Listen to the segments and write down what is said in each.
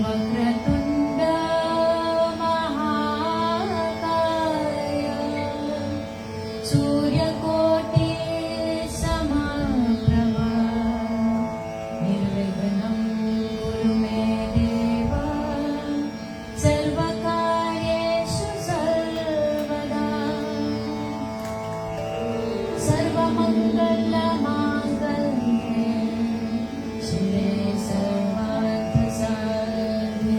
वक्रतुण्ड महाकाय सूर्यकोटि समप्रभा निर्विघ्नं कुरु मे देव सर्वकार्येषु सर्वदा सर्वमङ्गलमाङ्गल्ये शिवे सर्वार्थसाधिके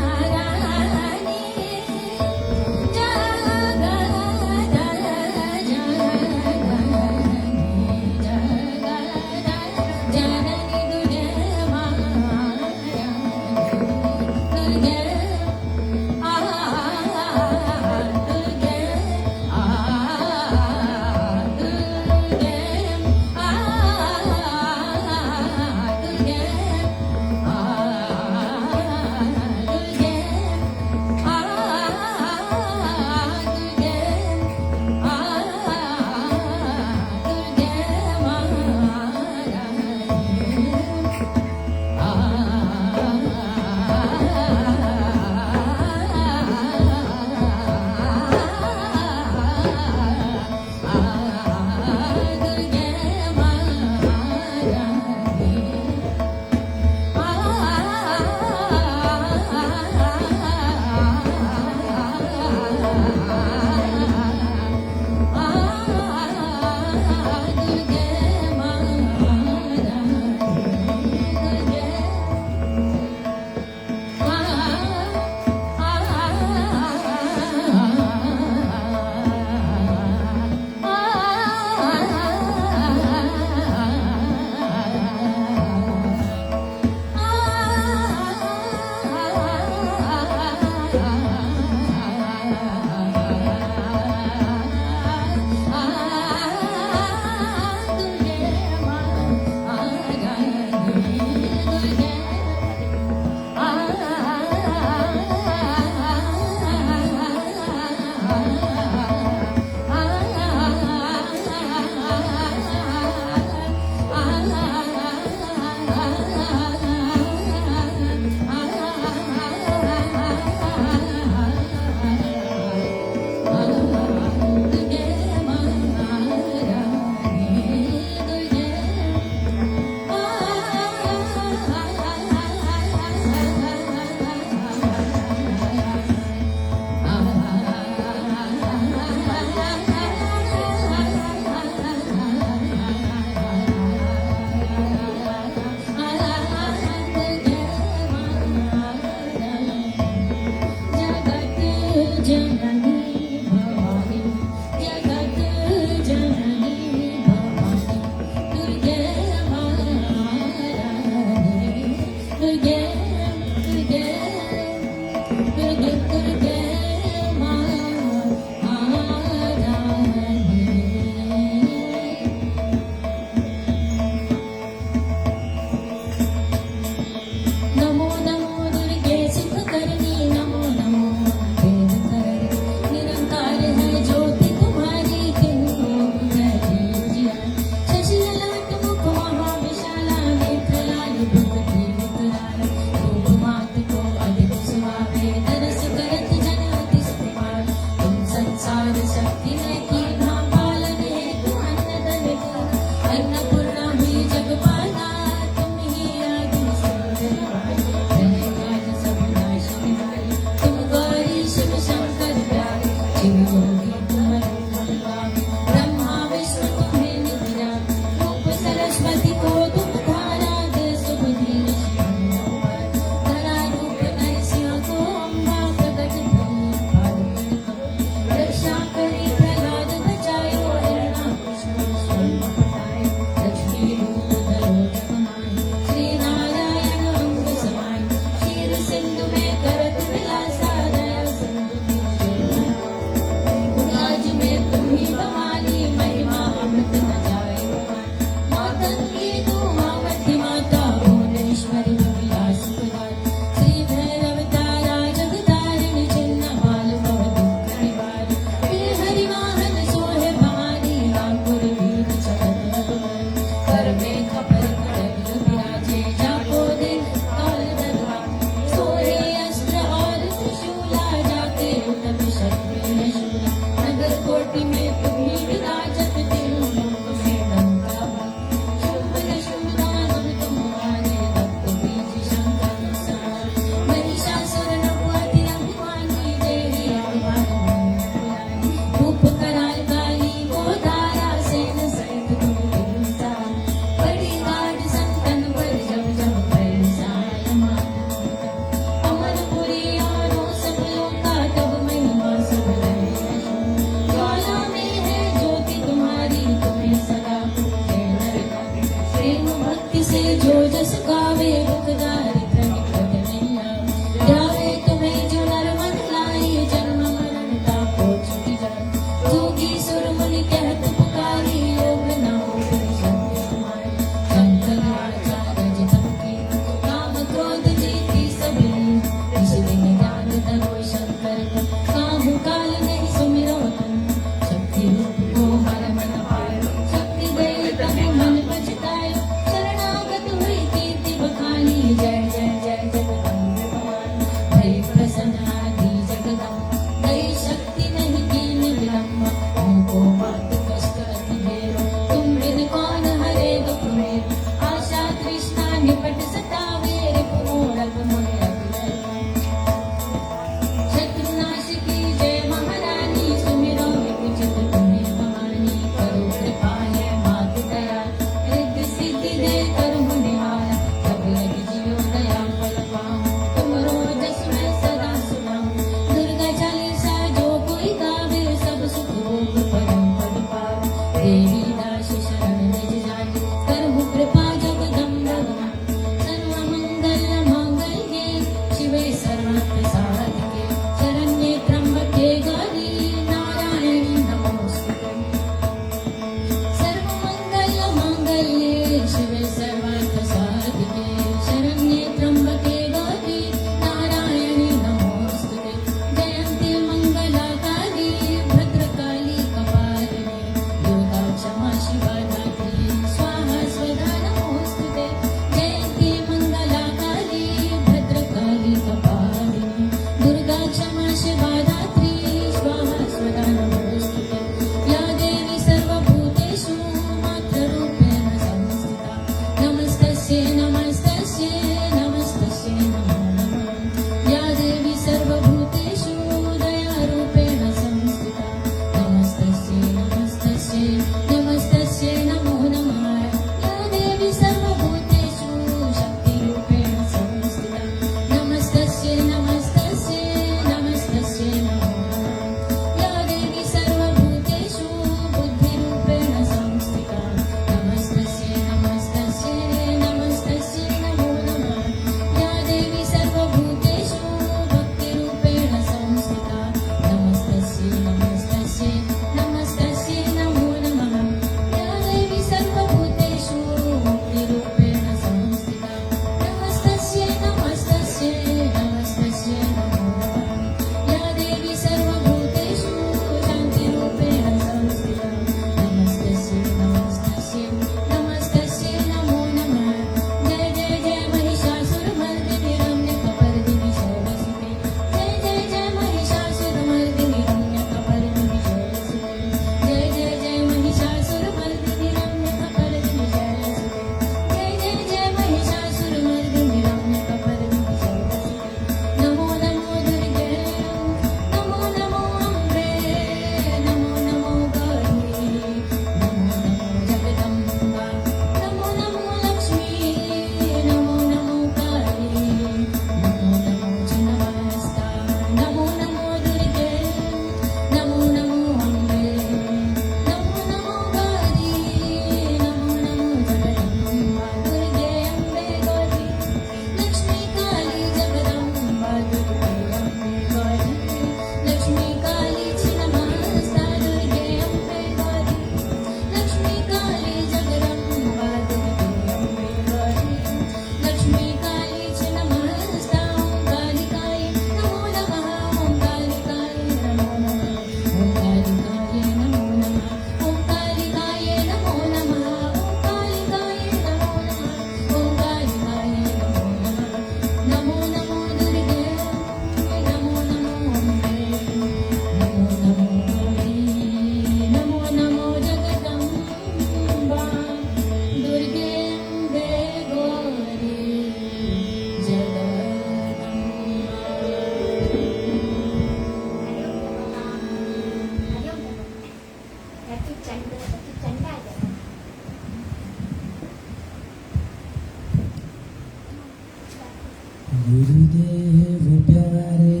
गुरुदेव प्यारे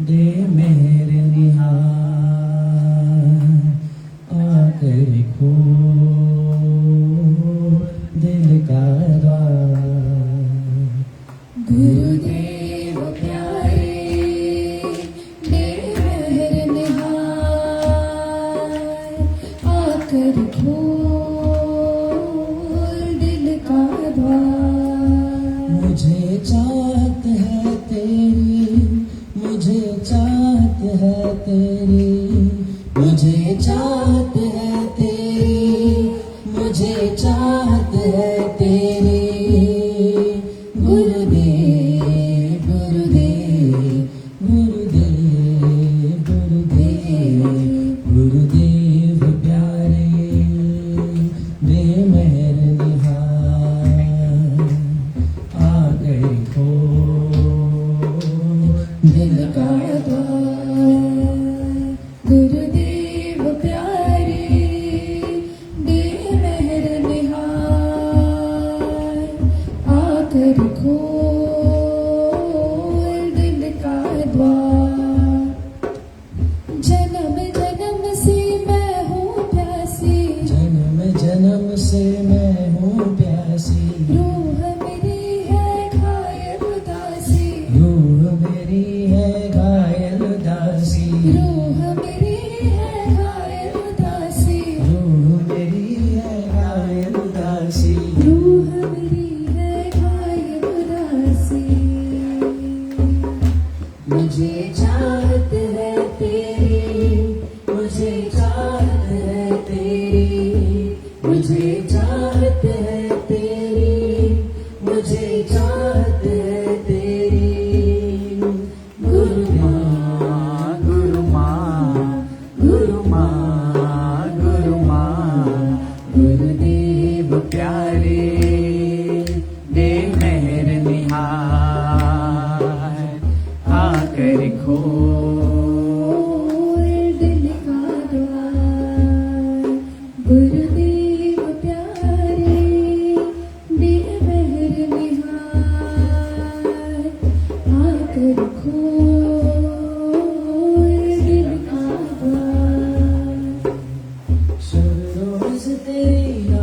दे मेरे निहार आकर खोल दिल का द्वार गुरुदेव प्यारे दे मेरे निहार आकर खोल दिल का द्वार मुझे चाहत है तेरी मुझे चाहत है तेरी मुझे चाहत है तेरी मुझे चाहत है तेरी गुरुदेव गुरुदेव गुरुदेव गुरुदेव गुरुदेव प्यारे दे मेरे निहार आकर खोल दिल का द्वार गुरुदेव प्यारे दे मेरे निहार आकर खोल दिल का द्वार जन्म जन्म से मैं हूँ प्यासी जन्म जन्म से मैं हूँ प्यासी रूह मेरी है घायल उदासी रूह मेरी है घायल दासी रूह मेरी है घायल उदासी रूह मेरी है घायल दासी रूह मेरी है घायल उदासी मुझे चाहत है तेरी मुझे चाहत है तेरी मुझे चाहत है तेरी मुझे चाहत है तेरी गुरु माँ गुरु माँ गुरु माँ गुरु माँ गुरुदेव प्यारे दे मेरे निहार आकर खोल दिल का द्वार गुरुदेव प्यारे दे मेरे निहार आकर खोल दिल का द्वार सब रोज तेरी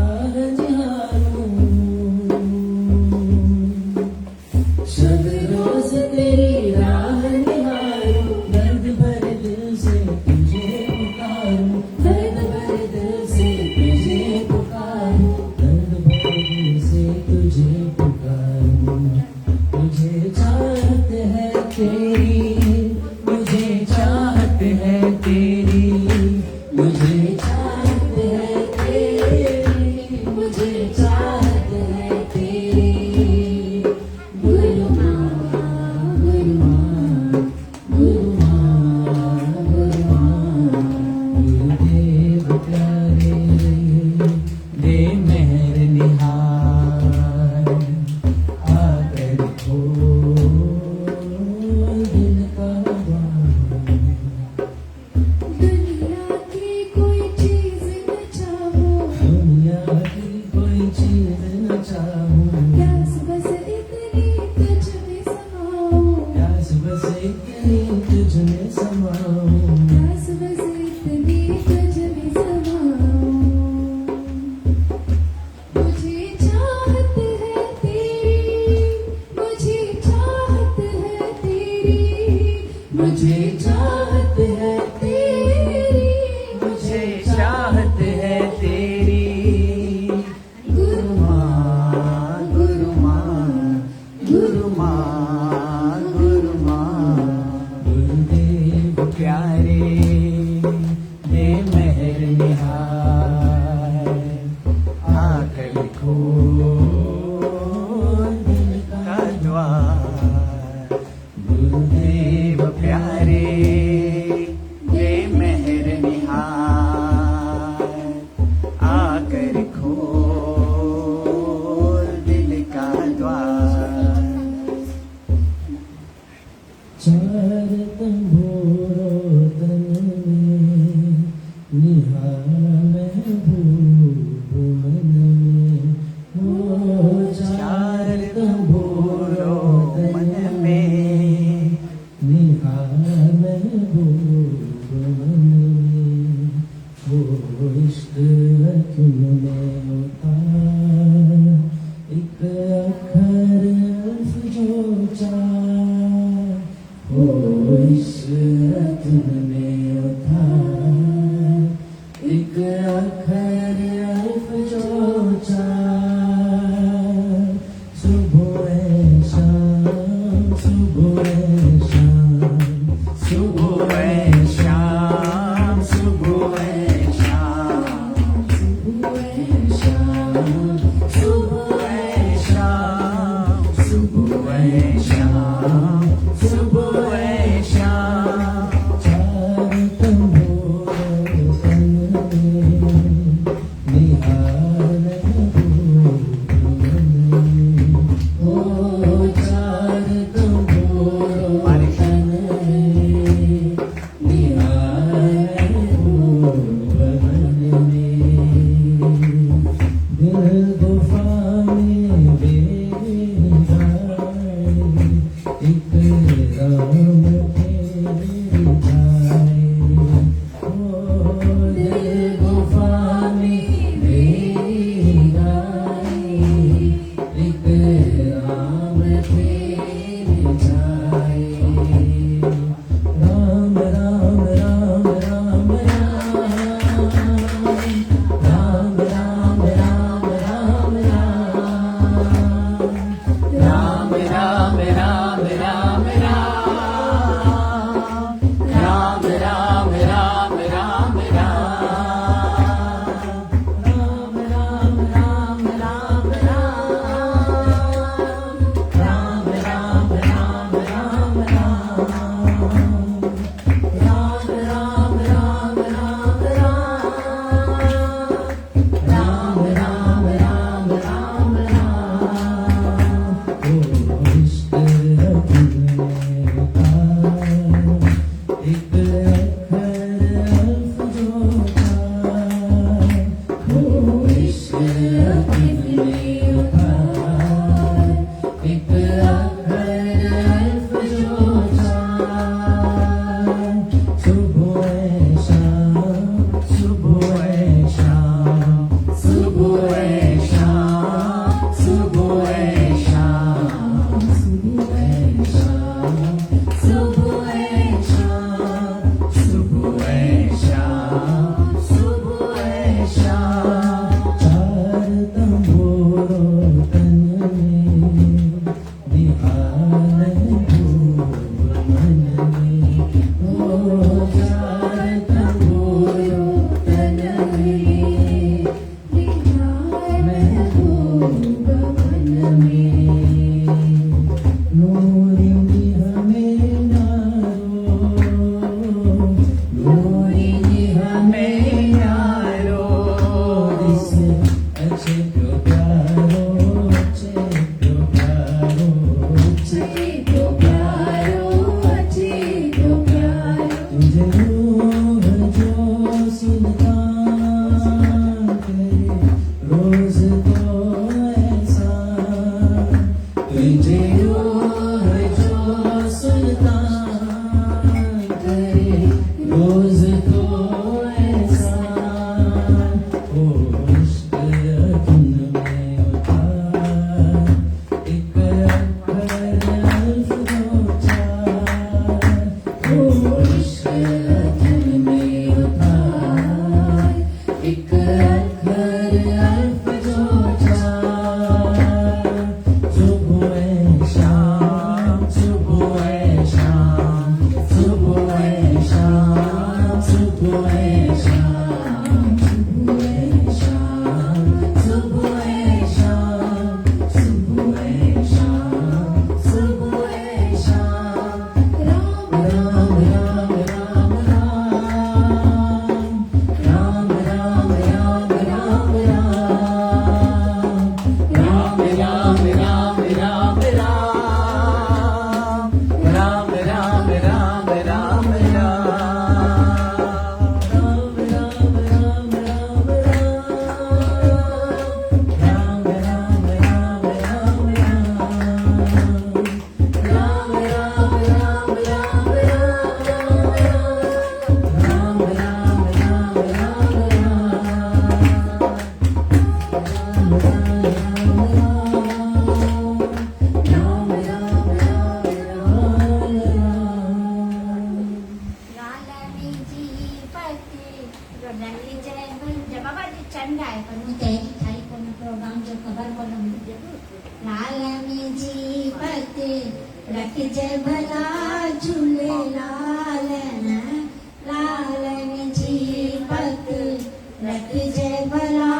जय भला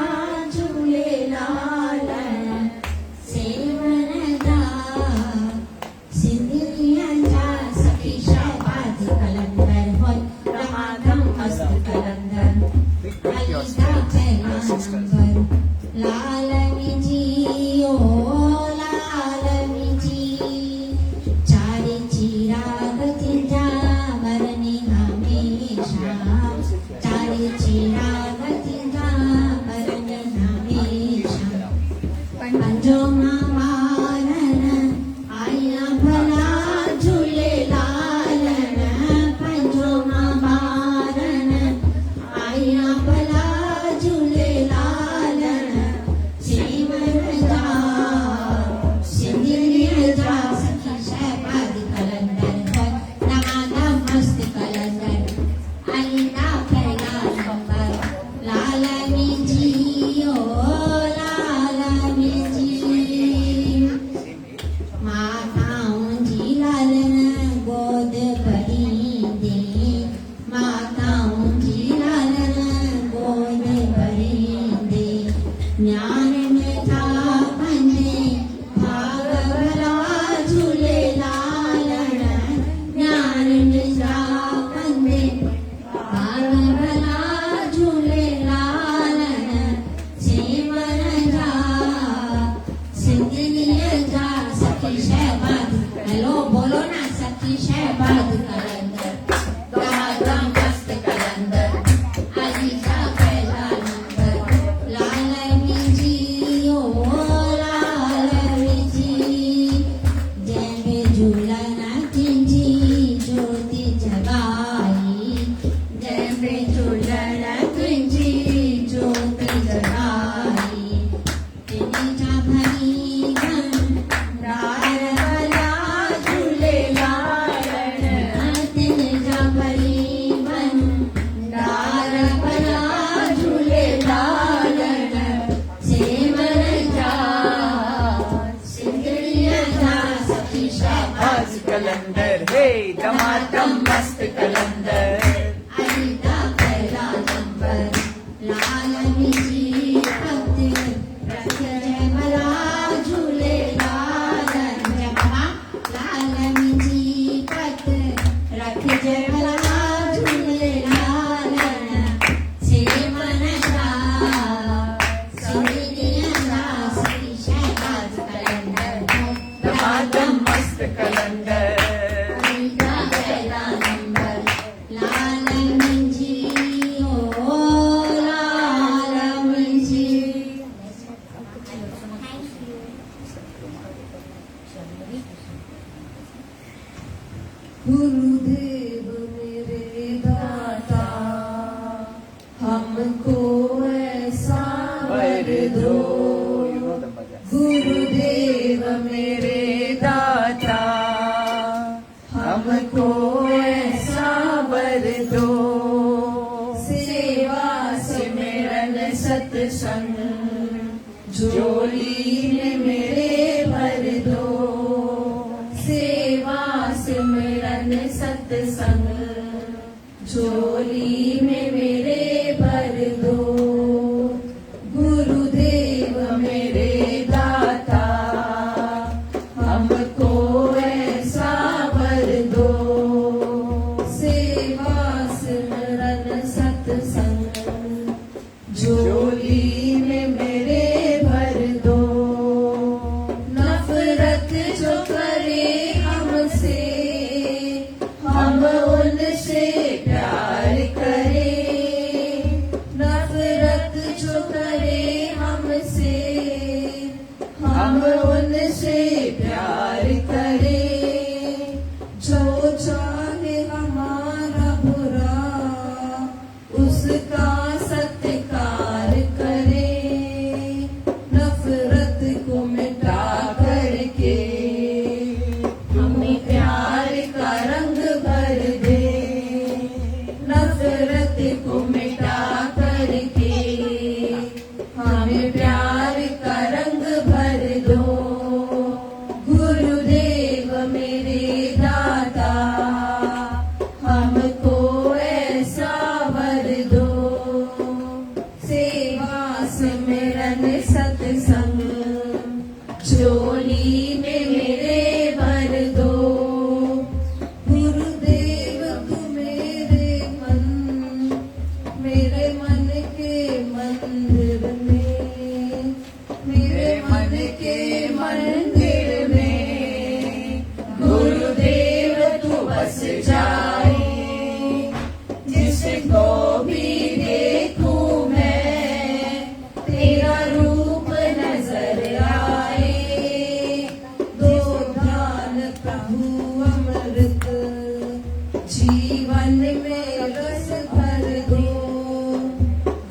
झूलेलाल लालमीची ओ लालमीची चारीची राग तिच्या वरणी हमेशा चारीची राग तिच्या वरणी हमेशा पंजोमा मारण आया भला झूले लालन पंजोमा मारण आया भला झूले लालन जीवन जा सिंधिया जा सखी शहबाद कलंदर पर नमादा मस्त कलंदर आईना पहला नंबर लालमीची ओ लालमीची माताऊंजी लालन गोद भरी दे माताऊंजी लालन गोद भरी दे ज्ञान में था बंदे भाग भला झूले लालन ज्ञान में था बंदे भाग भला झूले लालन जीवन जा सिंधिया जा सखी शहबाद हेलो बोलो ना सखी शहबाद कलंदर दमादम मस्त कलंदर अली का पहला नंबर लालमीची ओ लालमीची जय झूलना किंजी ज्योति जगाई जय झूलना किंजी ज्योति जगाई तिनीचा भरी मन दार भला झूले लालन तिनीचा भरी मन दार भला झूले लालन सेवन जा सिंधड़िया जा सखी शहबाद आज कलंदर हे दमादम मस्त कलंदर आईदा पहला नंबर लालमीची भक्त रख जय भला झूले लालन जय बाबा लालमीची भक्त रख जय भला झूले लालन सेवन जा सिंधिया जा सखी शहबाद कलंदर दमादम मस्त कलंदर आईदा पहला नंबर लालमीची ओ लालमीची गुरुदेव मेरे दाता हमको ऐसा वर दो गुरुदेव मेरे दाता हमको ऐसा वर दो सेवा सिमरन सत्संग झोली में मेरे भर दो सेवा सिमरन सत्संग झोली में मेरे भर दो गुरुदेव मेरे दाता हमको ऐसा वर दो सेवा सिमरन सत्संग झोली में मेरे भर दो नफरत जो करे हमसे हम उनसे प्यार करें नफरत जो करे हमसे हम उनसे प्यार करें जो चाहे हमारा बुरा उसका सत्कार करें नफरत को मिटा करके हमें प्यार का रंग भर दे नफरत को मिटा करके हमें प्यार का रंग भर दो गुरुदेव मेरे दाता हमको ऐसा वर दो सेवा सिमरन सत्संग झोली में मेरे भर दो गुरुदेव तू मेरे मन के मंदिर में मेरे मन के मंदिर में गुरुदेव तू बस जाए। जिसको भी देखूं मैं तेरा रूप नजर आए। दो ध्यान प्रभु अमृत जीवन में रस भर दो।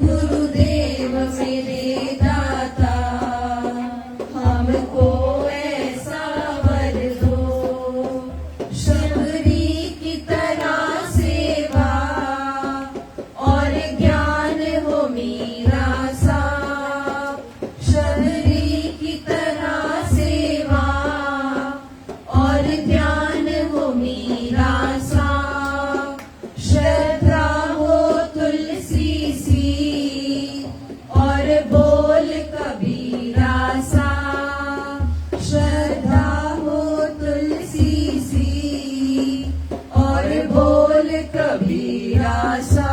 गुरुदेव मेरे दाता हमको ऐसा वर दो। शबरी की तरह सेवा और ज्ञान हो मीरा सा। शबरी की तरह सेवा और ज्ञान हो मीरा सा। श्रद्धा हो तुलसी सी और बोल कबीरा सा। श्रद्धा हो तुलसी सी और बोल कबीरा सा।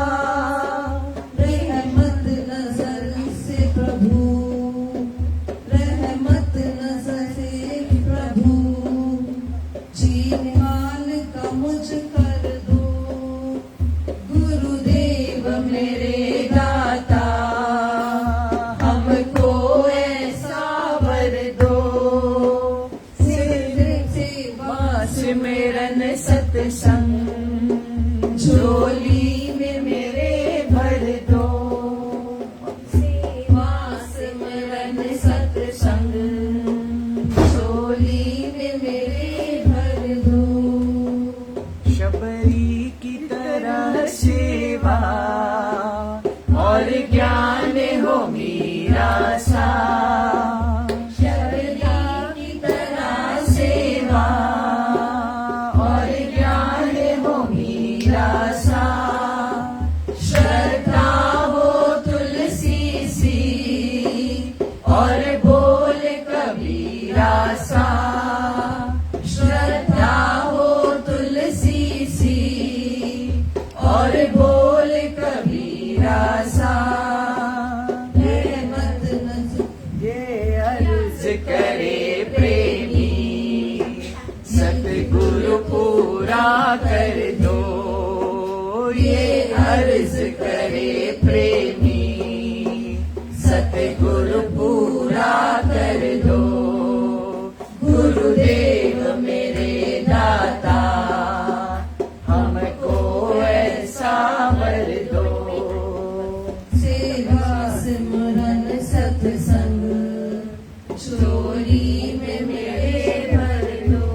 रहमत नजर से प्रभु, रहमत नजर से प्रभु जीवन का मुझ कर दो। गुरुदेव मेरे दाता हमको ऐसा वर दो। सेवा सिमरन सत्संग झोली में मेरे भर दो। सेवा सिमरन सत्संग झोली में मेरे भर दो। शबरी की तरह सेवा और ज्ञान हो मीरा सा। शबरी की तरह सेवा और ज्ञान हो मीरा सा। श्रद्धा हो तुलसी सी और बोल कबीरा सा। श्रद्धा हो तुलसी सी और बोल कबीरा सा। रहमत नजर ये अर्ज करे प्रेमी सतगुरु पूरा कर दो। ये अर्ज करे प्रेमी सतगुरु पूरा कर दो। गुरुदेव मेरे दाता हमको ऐसा वर दो। सेवा सिमरन सत्संग झोली में मेरे भर दो।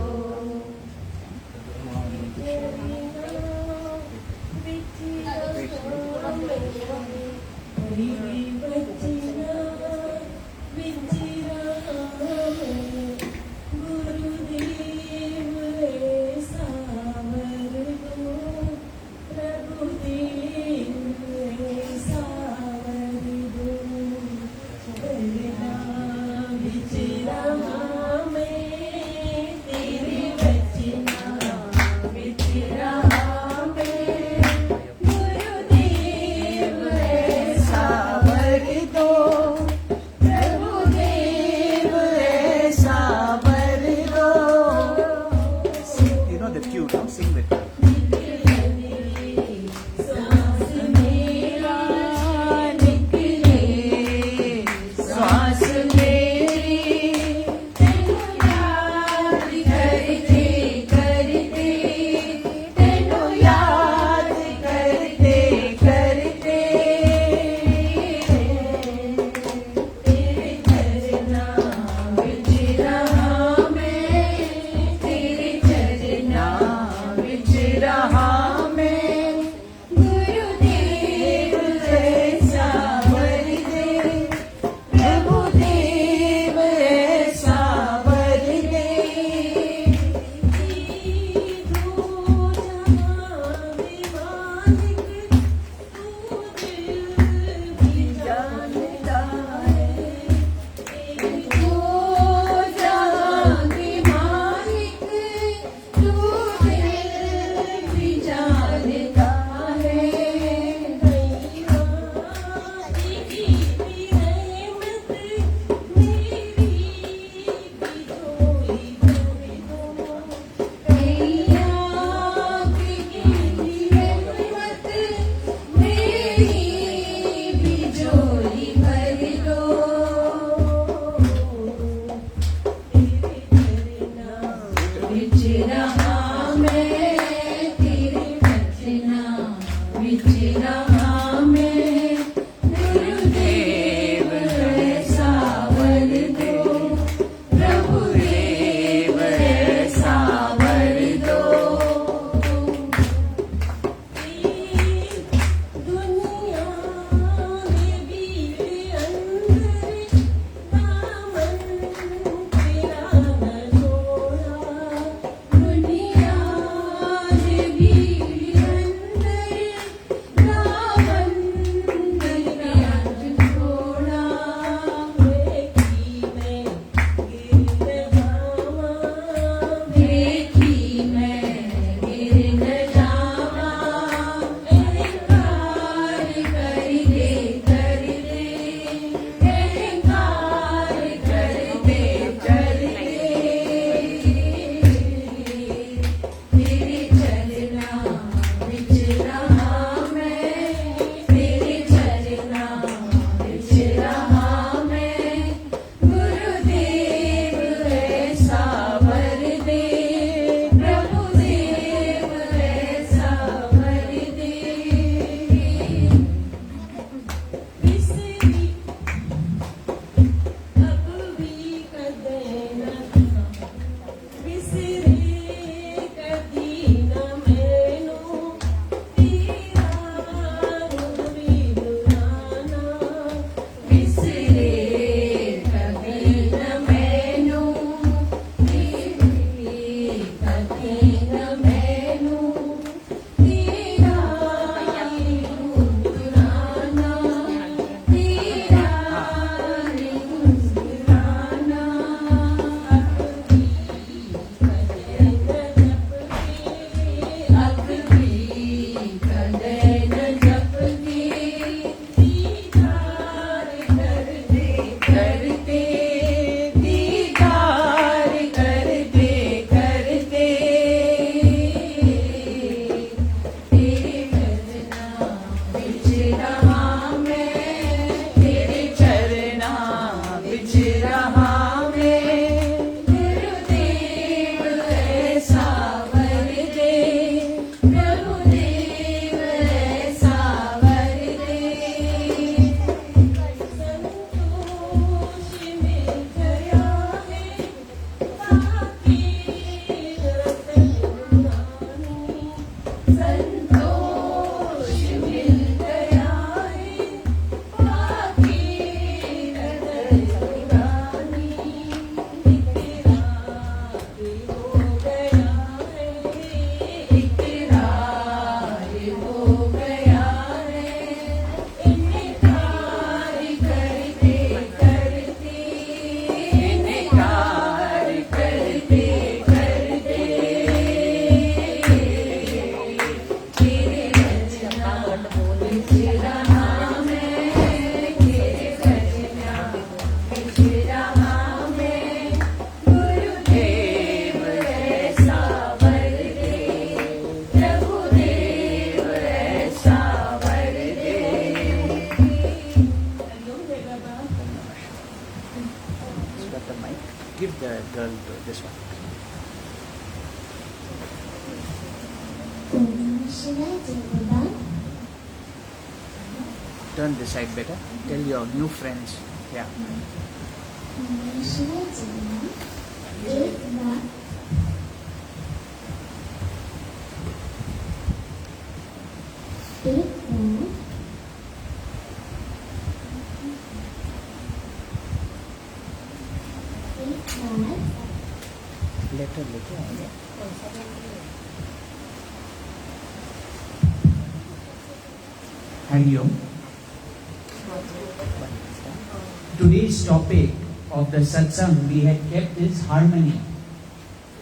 got the mic. Give the girl this one. Om Namah Shivaya. Jai Baba. Turn this side better. Tell your new friends. Yeah. Om Namah Shivaya. Jai Baba. Jai Baba. Jai Baba. Letter लेके आएंगे. Hari Om. Today's topic of the satsang we had kept is harmony.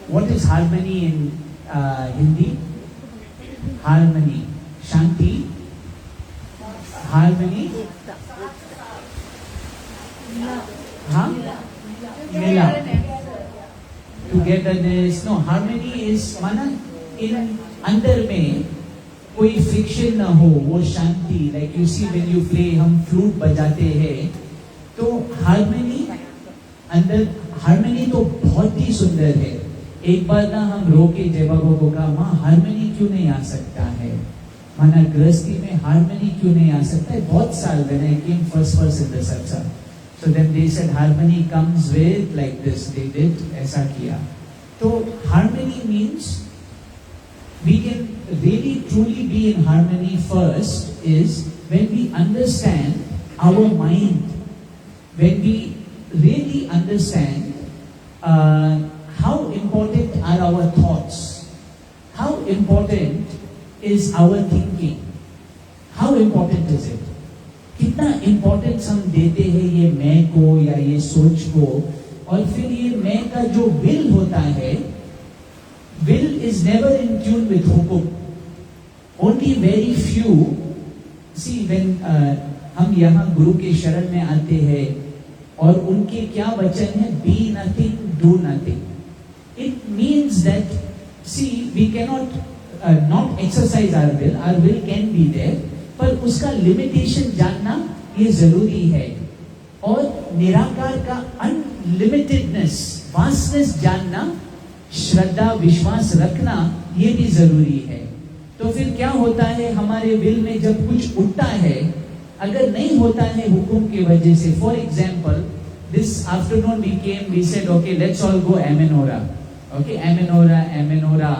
What is harmony in Hindi? Harmony. Shanti. Harmony. Huh? Mila. Togetherness. No, harmony is माना in अंदर में कोई friction ना हो, वो शांति. Like you see when you play, हम flute बजाते हैं तो हार्मनी अंदर, हार्मनी तो बहुत ही सुंदर है. एक बार ना हम रो के जय बाबा को कहा, माँ हार्मनी क्यों नहीं आ सकता है, माना गृहस्थी में हार्मनी क्यों नहीं आ सकता है. बहुत साल when I came first in the satsang. So then they said harmony comes with like this. They did ऐसा किया. तो harmony means we can really truly be in harmony first is when we understand our mind, when we really understand how important are our thoughts, how important is our thinking, how important is it, कितना importance हम देते हैं ये मैं को या ये सोच को. और फिर ये मैं का जो विल होता है, will is never in tune with Hukum. Only very few see when हम यहाँ गुरु के शरण में आते हैं और उनके क्या वचन है, be nothing do nothing. It means that see we cannot not exercise our will can be there, पर उसका लिमिटेशन जानना ये जरूरी है. और निराकार का अनलिमिटेडनेस, वास्टनेस जानना, श्रद्धा विश्वास रखना ये भी जरूरी है. तो फिर क्या होता है हमारे विल में जब कुछ उठता है, अगर नहीं होता है हुकुम की वजह से. For example this afternoon we said okay let's all go एमेनोरा. ओके एमेनोरा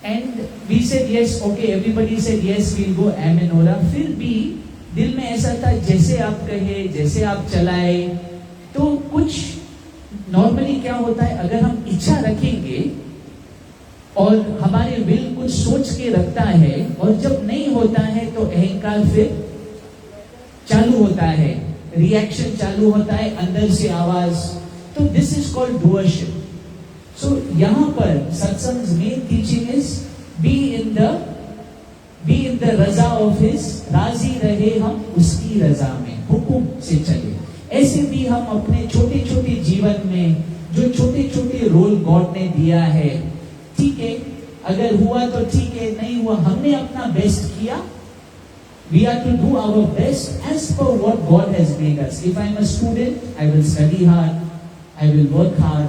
and we said yes, okay, everybody said yes, we'll go Amenora. फिर भी दिल में ऐसा था जैसे आप कहे, जैसे आप चलाए. तो कुछ नॉर्मली क्या होता है, अगर हम इच्छा रखेंगे और हमारे विल कुछ सोच के रखता है और जब नहीं होता है तो अहंकार फिर चालू होता है, रिएक्शन चालू होता है, अंदर से आवाज. तो this is called doership. So यहाँ पर सत्संग main teaching is be in the Raza of his. राजी रहे हम उसकी रजा में, हुकुम से चले. ऐसे भी हम अपने छोटे छोटे जीवन में जो छोटे छोटे रोल गॉड ने दिया है, ठीक है, अगर हुआ तो ठीक है, नहीं हुआ हमने अपना बेस्ट किया. We are to do our best as per what God has made us. If I am a student, I will study hard, I will work hard.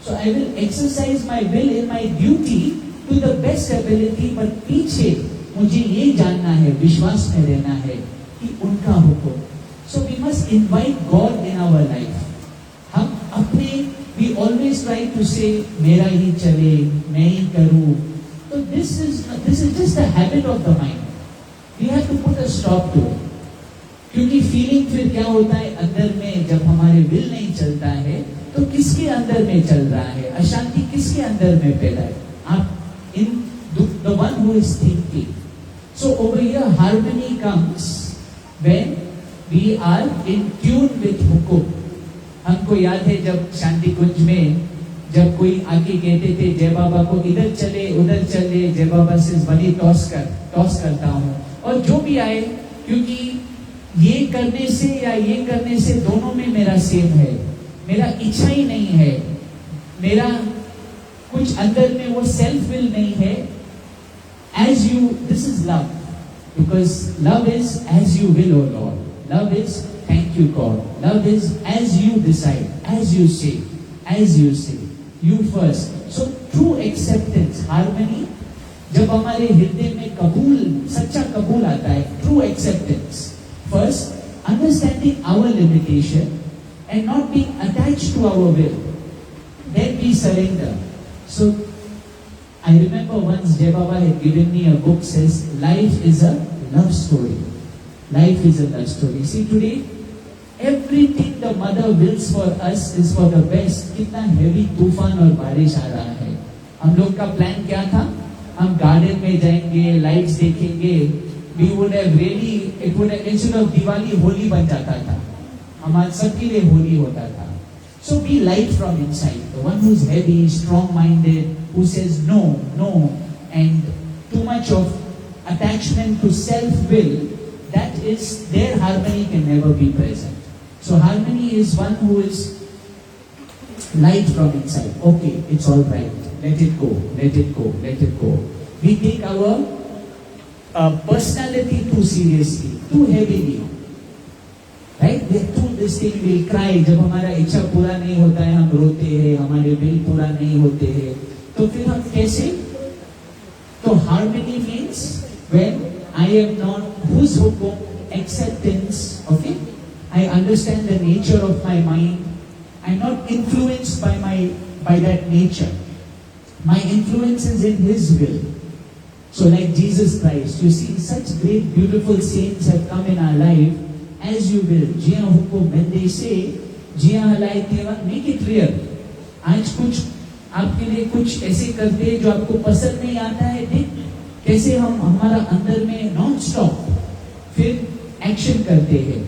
So I will exercise my will in my duty to the best ability. But पीछे मुझे ये जानना है, विश्वास में रहना है कि उनका हुक्म. So we must invite God in our life. हम अपने we always try to say मेरा ही चले, मैं ही करूँ. So this is just a habit of the mind. We have to put a stop to it. क्योंकि फीलिंग फिर क्या होता है अंदर में, जब हमारे विल नहीं चलता है तो किसके अंदर में चल रहा है, अशांति किसके अंदर में पैदा है, आप इन the one who is thinking. So over here harmony comes when we are in tune with hukum. हमको याद है जब शांति कुंज में जब कोई आके कहते थे जय बाबा को इधर चले उधर चले, जय बाबा से बनी टॉस करता हूँ. और जो भी आए, क्योंकि ये करने से या ये करने से दोनों में मेरा सेम है, मेरा इच्छा ही नहीं है, मेरा कुछ अंदर में वो सेल्फ विल नहीं है. As you, this is love, because love is as you will, O Lord. Love is thank you God. Love is as you decide, as you say, you first. So true acceptance, harmony, जब हमारे हृदय में कबूल, सच्चा कबूल आता है, true acceptance. First, understanding our limitation and not being attached to our will. Then we surrender. So, I remember once Jai Baba had given me a book says, life is a love story. Life is a love story. See today, everything the mother wills for us is for the best. कितना heavy तूफान और बारिश आ रहा है. हम लोग का plan क्या था? हम गार्डन में जाएंगे, लाइट्स देखेंगे. We would have really, it would have, instead of Diwali, Holi बन जाता था. हमारे सबके लिए होली होता था. So be light from inside. The one who's heavy, strong-minded, who says no, no, and too much of attachment to self-will, that is, their harmony can never be present. So harmony is one who is light from inside. Okay, it's all right. Let it go, let it go, let it go. We take our personality too seriously, too heavily. Right? They do this thing, we cry. जब हमारा इच्छा पूरा नहीं होता है, हम रोते हैं, हमारे बिल पूरा नहीं होते हैं. तो फिर हम कैसे? तो harmony means when I am not whose hukum, acceptance. Okay? I understand the nature of my mind. I'm not influenced by that nature. My influence is in His will. So like Jesus Christ, you see, such great, beautiful saints have come in our life. As you will, Jiya Hukum, when they say, जिया हलाई तेवा, make it real. आज कुछ आपके लिए कुछ ऐसे करते हैं जो आपको पसंद नहीं आता है, देख कैसे हम हमारा अंदर में नॉन स्टॉप फिर एक्शन करते हैं.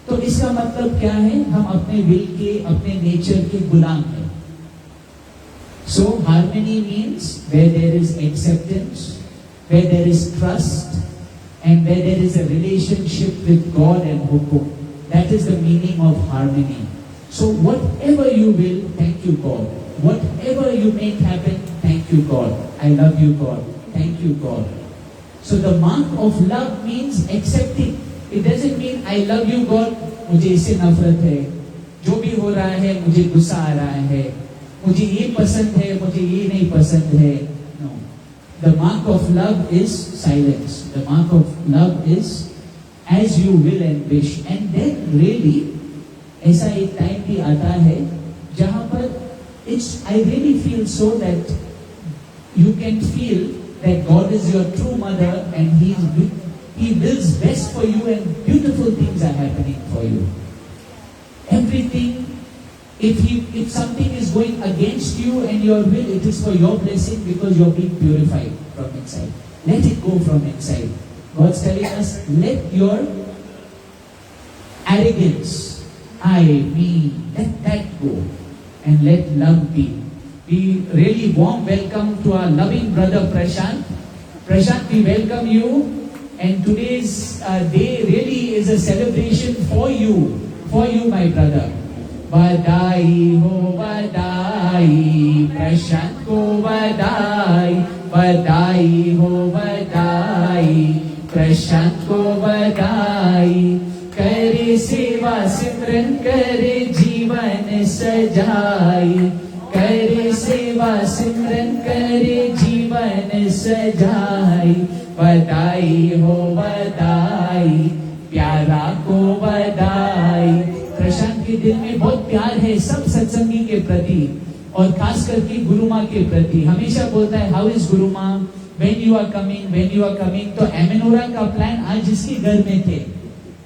तो इसका मतलब क्या है? हम अपने विल के, अपने नेचर के गुलाम हैं. So harmony means where there is acceptance, where there is trust, and where there is a relationship with God and hukum. That is the meaning of harmony. So whatever you will, thank you God. Whatever you make happen, thank you God. I love you God. Thank you God. So the mark of love means accepting. It doesn't mean I love you God, मुझे इससे नफरत है, जो भी हो रहा है मुझे गुस्सा आ रहा है, मुझे ये पसंद है, मुझे ये नहीं पसंद है. No. The mark of love is silence. The mark of love is as you will and wish. And then really, ऐसा एक टाइम भी आता है जहाँ पर I really feel so that you can feel that God is your true mother and He wills best for you and beautiful things are happening for you. Everything, if something is going against you and your will, it is for your blessing because you're being purified from inside. Let it go from inside. God's telling us, let your arrogance, I, me, let that go and let love be. We really warm welcome to our loving brother Prashant. Prashant, we welcome you. And today's day really is a celebration for you my brother. Badai ho badai, Prashant ko badai. Badai ho badai, Prashant ko badai. करे सेवा सिमरन करे जीवन सजाई. करे सेवा सिमरन करे जीवन सजाई. बधाई हो बधाई, प्यारा को बधाई. प्रशांत के दिल में बहुत प्यार है सब सत्संगी के प्रति और खास करके गुरु माँ के प्रति. हमेशा बोलता है हाउ इज गुरु माँ, व्हेन यू आर कमिंग. तो एमेनोरा का प्लान आज जिसके घर में थे,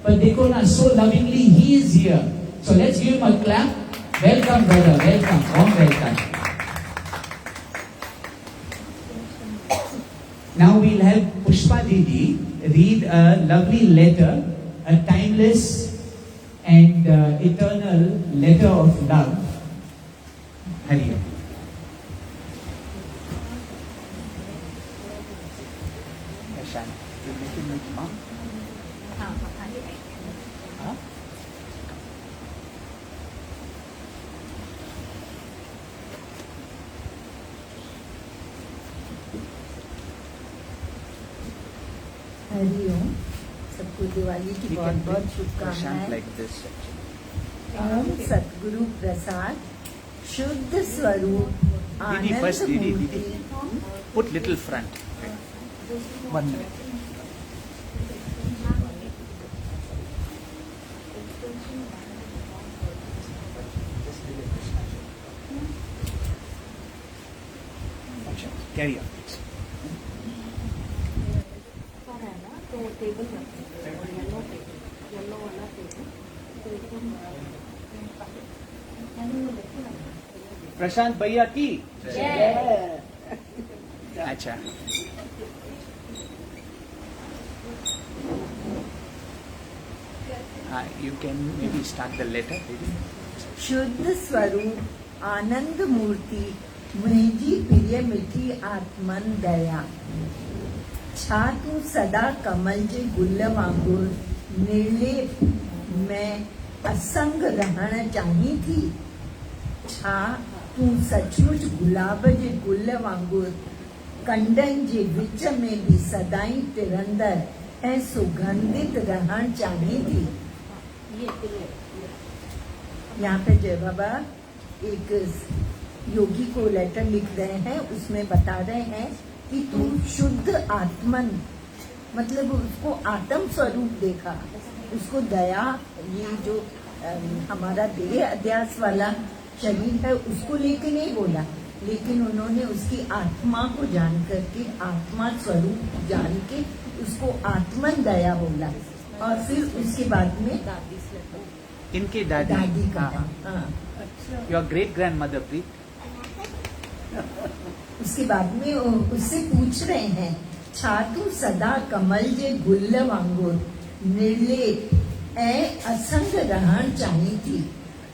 पर देखो ना, so lovingly he is here. So let's give him a clap. Welcome brother, welcome, warm welcome. Now we'll have Pushpa Didi read a lovely letter, a timeless and eternal letter of love. Hari Om. Prashant, you making me mom? Huh? Hariom. सबको सबको दिवाली की We बहुत can बहुत bring Prashant शुभकामनाएं। like this. ओम सतगुरु प्रसाद शुद्ध स्वरूप Didi Anand first, Didi, Murthy. Didi. Put little front. 1 minute. Prashant, carry on, please. प्रशांत भैया की अच्छा you can maybe start the letter. शुद्ध स्वरूप आनंद मूर्ति मुझी प्रिय मिठी आत्मन दया छा तू सदा कमल जे गुल वांगुर निर्लेप मैं असंग रहण चाही थी छा तू सचमुच गुलाब जे गुल वांगुर कंडन जे विच में भी सदाई तिरंदर ऐं सुगंधित रहण चाही थी। यहाँ पे जय बाबा एक योगी को लेटर लिख रहे हैं, उसमें बता रहे हैं कि तू शुद्ध आत्मन, मतलब उसको आत्म स्वरूप देखा, उसको दया, ये जो हमारा देह अध्यास वाला शरीर है उसको लेके नहीं बोला, लेकिन उन्होंने उसकी आत्मा को जान करके, आत्मा स्वरूप जान के उसको आत्मन दया बोला। और फिर उसके बाद में इनकी दादी दादी का your great grand mother please. उसके बाद में उससे पूछ रहे हैं छातु सदा कमल जे गुल वांगुर निर्लेप ए असंग रहण चाही थी।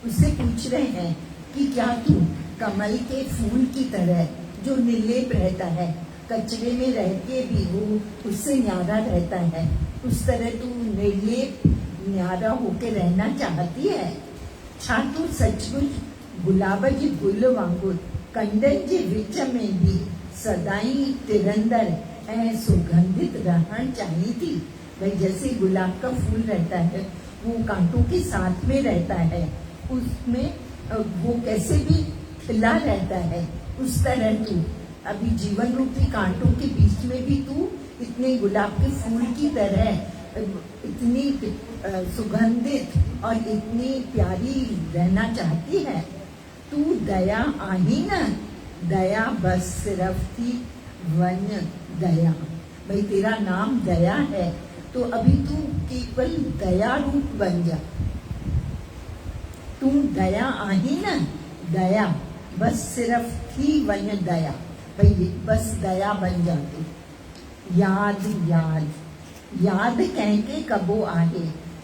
उससे पूछ रहे हैं कि क्या तू कमल के फूल की तरह जो निर्लेप रहता है, कचरे में रह के भी वो उससे न्यारा रहता है, उस तरह तू निर्लेप न्यारा होके रहना चाहती है। छातु सचमुच गुलाब जी गुल वांगुर कंडन जे विच में भी सदाई तिरंदर ऐं सुगंधित रहण चाही थी। भाई जैसे गुलाब का फूल रहता है वो कांटों के साथ में रहता है, उसमें वो कैसे भी खिला रहता है, उस तरह तू अभी जीवन रूपी कांटों के बीच में भी तू इतने गुलाब के फूल की तरह इतनी सुगंधित और इतनी प्यारी रहना चाहती है। तू दया आही न, दया बस सिर्फ थी वन दया। भाई तेरा नाम दया है तो अभी तू केवल दया रूप बन जा। तू दया आही न, दया बस सिर्फ थी वन दया। भाई बस दया बन जा तू। याद याद याद कह के कबो आहे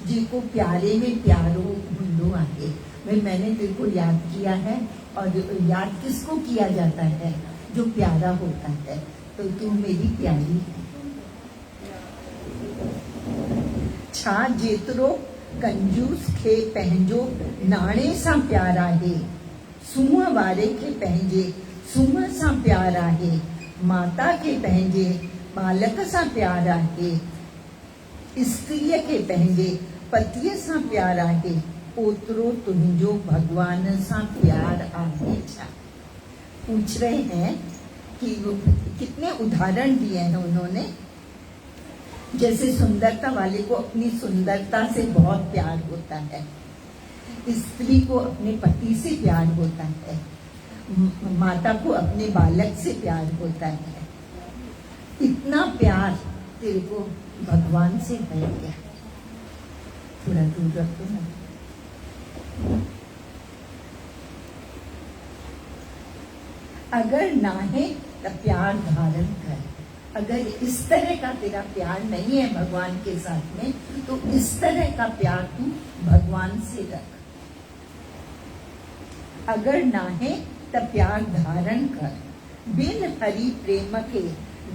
जिको प्यारे में प्यारो भूलो आहे। भाई मैंने तेरे को याद किया है, और याद किसको किया जाता है? जो प्यारा होता है। तो तू मेरी प्यारी है। छा जेतरो कंजूस खे पंहिंजो नाणे सां प्यार आहे, सूंहं वारे खे पंहिंजे सूंहं सां प्यार आहे, माता खे पंहिंजे बालक सां प्यार आहे, स्त्रीअ खे पंहिंजे पतीअ सां प्यार आहे, ओतिरो तुंहिंजो भगवान सां प्यार आहे छा? पूछ रहे हैं कि कितने उदाहरण दिए हैं उन्होंने। जैसे सुंदरता वाले को अपनी सुंदरता से बहुत प्यार होता है, स्त्री को अपने पति से प्यार होता है, माता को अपने बालक से प्यार होता है। इतना प्यार तेरे को भगवान से है क्या? थोड़ा दूर रखो ना। अगर ना है तो प्यार धारण कर। अगर इस तरह का तेरा प्यार नहीं है भगवान के साथ में, तो इस तरह का प्यार तू भगवान से रख। अगर ना है तो प्यार धारण कर। बिन हरि प्रेम के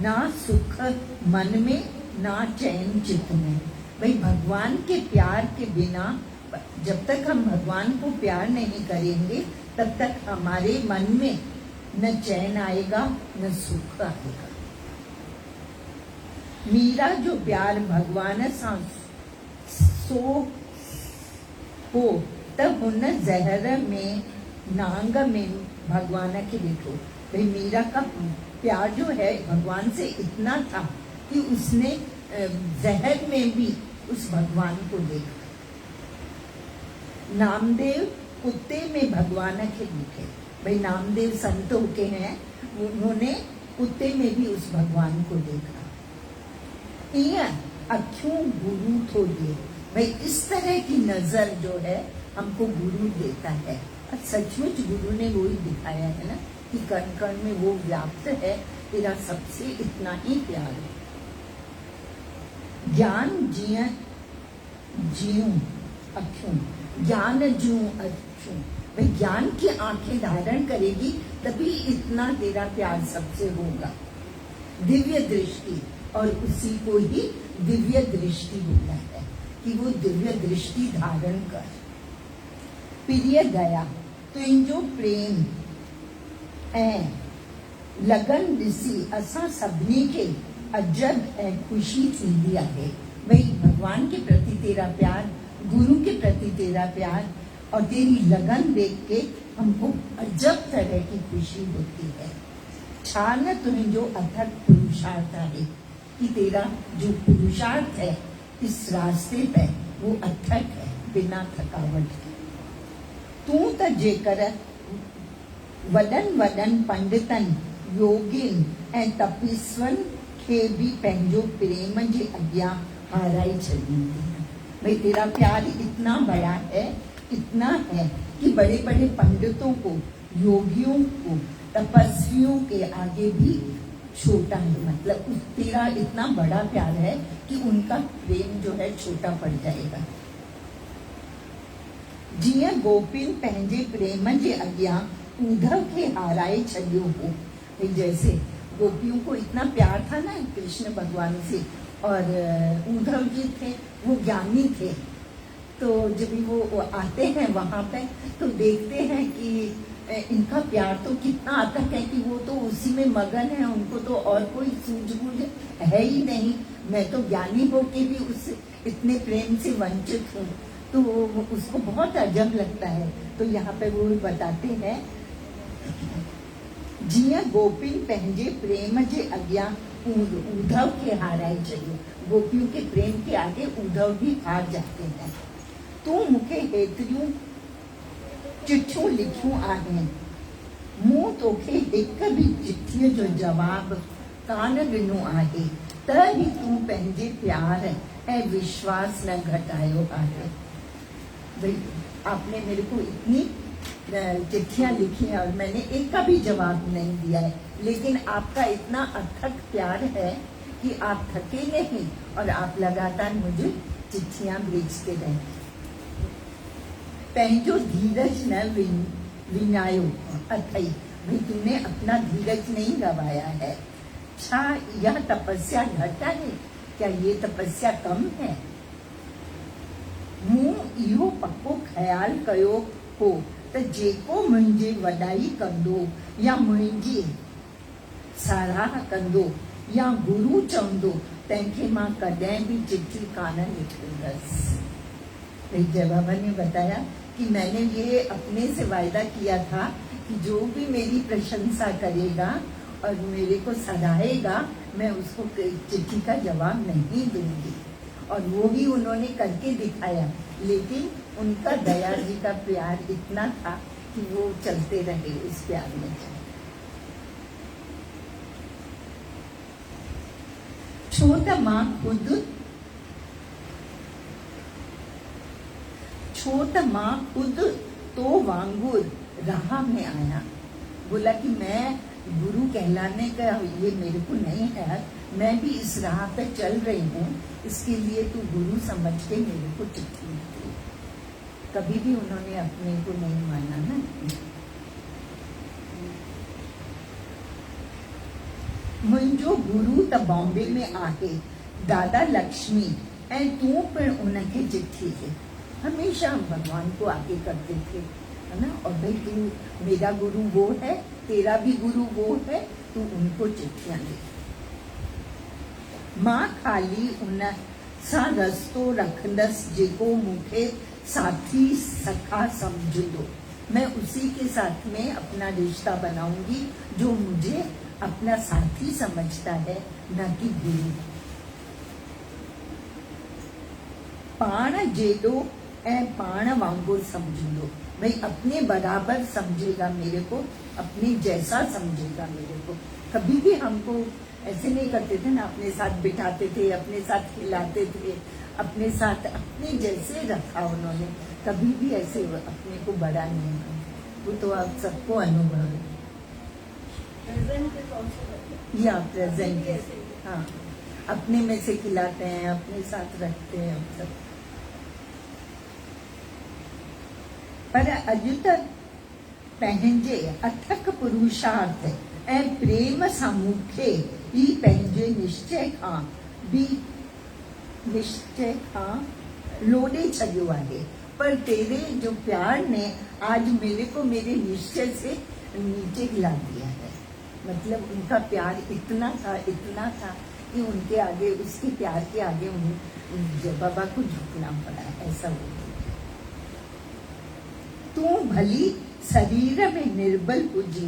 ना सुख मन में, ना चैन चित्त में। भाई भगवान के प्यार के बिना, जब तक हम भगवान को प्यार नहीं करेंगे तब तक हमारे मन में न चैन आएगा न सुख आएगा। मीरा जो प्यार भगवान सां सो हो त हुन ज़हर में नांग में भगवान के देखो। भाई मीरा का प्यार जो है भगवान से इतना था कि उसने जहर में भी उस भगवान को देखा। नामदेव कुत्ते में भगवान के दिखे। भाई नामदेव संत होके हैं, उन्होंने कुत्ते में भी उस भगवान को देखा। इं अखियों गुरु थो दे। भाई इस तरह की नजर जो है हमको गुरु देता है। और सचमुच गुरु ने वो ही दिखाया है ना कि कण कण में वो व्याप्त है, तेरा सबसे इतना ही प्यार है। ज्ञान जिया जीऊं अखियों, ज्ञान जीऊं अखियों। भाई ज्ञान की आंखें धारण करेगी तभी इतना तेरा प्यार सबसे होगा। दिव्य दृष्टि, और उसी को ही दिव्य दृष्टि बोला है कि वो दिव्य दृष्टि धारण कर। प्रिय गया तो इन जो प्रेम ऐं लगन ॾिसी असां सभिनी खे अजब ऐं खुशी थींदी आहे। भाई भगवान के प्रति तेरा प्यार, गुरु के प्रति तेरा प्यार और तेरी लगन देख के हमको अजब तरह की खुशी होती है। छा न तुंहिंजो अथक पुरुषार्थ आहे, कि तेरा जो पुरुषार्थ है इस रास्ते पे वो अथक है, बिना थकावट के। तू त जेकर वॾनि वॾनि पंडितन, योगिन ऐं तपस्वन खे भी पंहिंजो प्रेम जे अॻियां हाराई छॾींदी। भाई तेरा प्यार इतना बड़ा है, इतना है कि बड़े बड़े पंडितों को, योगियों को, तपस्वियों के आगे भी छोटा है। मतलब तेरा इतना बड़ा प्यार है कि उनका प्रेम जो है छोटा पड़ जाएगा। जीअं गोपिन पंहिंजे प्रेम जे अॻियां उद्धव खे हाराए छॾियो हो। भाई जैसे गोपियों को इतना प्यार था ना कृष्ण भगवान से, और उद्धव जी थे वो ज्ञानी थे, तो जब भी वो आते हैं वहां पे तो देखते हैं कि इनका प्यार तो कितना अथक है कि वो तो उसी में मगन है, उनको तो और कोई सूझबूझ है ही नहीं। मैं तो ज्ञानी होके भी उस इतने प्रेम से वंचित हूँ, तो उसको बहुत अजब लगता है। तो यहाँ पे वो बताते हैं, जिया गोपिन पंहिंजे प्रेम जे अॻियां उद्धव के हाराए छॾियो। गोपियों के प्रेम के आगे उद्धव भी हार जाते हैं। तू मूंखे हेतिरियूं चिठियूं लिखियूं आहिनि, मूं तोखे हिकु बि चिठीअ जो जवाब कान ॾिनो आहे, त ही तूं पंहिंजे प्यार ऐं विश्वास न घटायो आहे। भाई आपने मेरे को इतनी चिट्ठियां लिखी हैं और मैंने एक का भी जवाब नहीं दिया है, लेकिन आपका इतना अथक प्यार है कि आप थके नहीं और आप लगातार मुझे चिट्ठियां भेजते रहे। पंहिंजो धीरज न विञायो अथई। भाई तूने अपना धीरज नहीं गवाया है। छा यह तपस्या घट है? क्या ये तपस्या कम है? मूं इहो पक्को ख्याल कयो हो त जेको मुंहिंजे वॾाई कंदो या मुंहिंजी साराह कंदो या गुरु चवंदो तंहिंखे मां कॾहिं भी चिट्ठी कान लिखंदसि। भाई जवाब ने बताया कि मैंने ये अपने से वायदा किया था कि जो भी मेरी प्रशंसा करेगा और मेरे को सराहेगा मैं उसको चिट्ठी का जवाब नहीं दूंगी। और वो भी उन्होंने करके दिखाया, लेकिन उनका दया जी का प्यार इतना था कि वो चलते रहे उस प्यार में। छो त मां खुद तो वांगुर राह में आया। बोला कि मैं गुरु कहलाने का ये मेरे को नहीं है, मैं भी इस राह पे चल रही हूँ, इसके लिए तू गुरु समझ के मेरे को चिट्ठी लिखी। कभी भी उन्होंने अपने को नहीं माना ना। मुंहिंजो गुरु त बॉम्बे में आहे, दादा लक्ष्मी, ऐं तू पिण उनखे चिट्ठी लिख। हमेशा हम भगवान को आगे करते थे, है ना। और भाई तू मेरा गुरु वो है, तेरा भी गुरु वो है, तू उनको चिट्ठियां लिख। मां खाली उन सा रस्तो रखंदसि जेको मूंखे साथी सखा समझंदो। मैं उसी के साथ में अपना रिश्ता बनाऊंगी जो मुझे अपना साथी समझता है, न कि गुरु। पाण जेडो ऐं पाण वांगुर समझंदो। भाई अपने बराबर समझेगा मेरे को, अपने जैसा समझेगा मेरे को। कभी भी हमको ऐसे नहीं करते थे ना, अपने साथ बिठाते थे, अपने साथ खिलाते थे, अपने साथ अपने जैसे रखा उन्होंने। कभी भी ऐसे अपने को बड़ा नहीं माना। वो तो आप सबको अनुभव है। या प्रेजेंट, हाँ, अपने में से खिलाते हैं, अपने साथ रखते हैं हम सब। पर अॼु तक पंहिंजे अथक पुरुषार्थ ऐं प्रेम सां मूंखे ई पंहिंजे निश्चय खां लोॾे छॾियो आहे। पर तेरे जो प्यार ने आज मेरे को मेरे निश्चय से नीचे हिला दिया है। मतलब उनका प्यार इतना था कि उनके आगे, उसके प्यार के आगे उन बाबा को झुकना पड़ा। ऐसा हो गया। तू भली शरीर में निर्बल हुजी,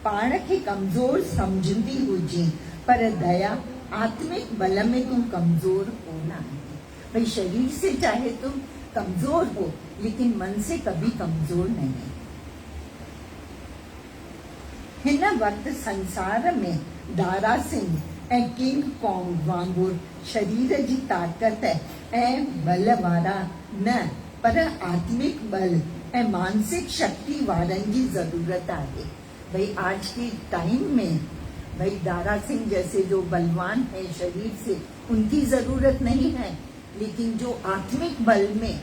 पाण खे कमजोर समझंदी हुजी, पर दया आत्मिक बल में तू कमजोर होना है। भाई शरीर से चाहे तुम कमजोर हो, लेकिन मन से कभी कमजोर नहीं। हिन वक्त संसार में दारा सिंह ऐं किंग कॉन्ग वांगुर शरीर जी ताकत ऐं बल वारा न, पर आत्मिक बल ऐं मानसिक शक्ति वारनि जी जरूरत आहे। भाई आज के टाइम में भाई दारा सिंह जैसे जो बलवान है शरीर से, उनकी जरूरत नहीं है, लेकिन जो आत्मिक बल में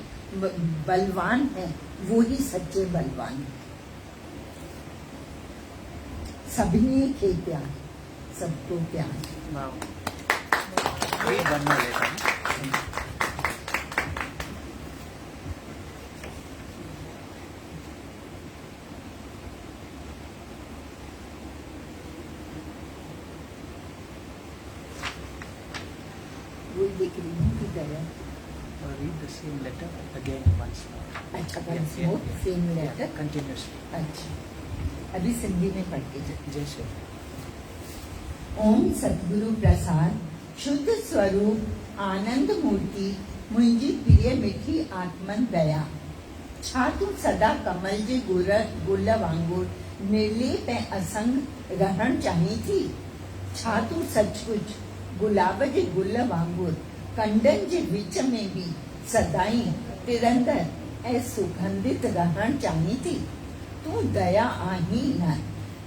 बलवान है वो ही सच्चे बलवान है। सभी के प्यार, सबको प्यार। कोई बनना लेता वो देख रही हूँ की तरह। read the same letter again once more. अच्छा, once more, same letter? Continuously. अच्छा, अभी सिंधी में पढ़ के जैसे ओम सतगुरु प्रसाद शुद्ध स्वरूप आनंद मूर्ति मुंहिंजी प्रिय मिठी आत्मन दया। छा तू सदा कमल जे गुल वांगुर निर्लेप ऐं असंग रहण चाहीं थी? छा तू सचमुच गुलाब जे गुल वांगुर कंडन जे विच में भी सदाई तिरंदर ऐं सुगंधित रहण चाहीं थी? तू दया आही न,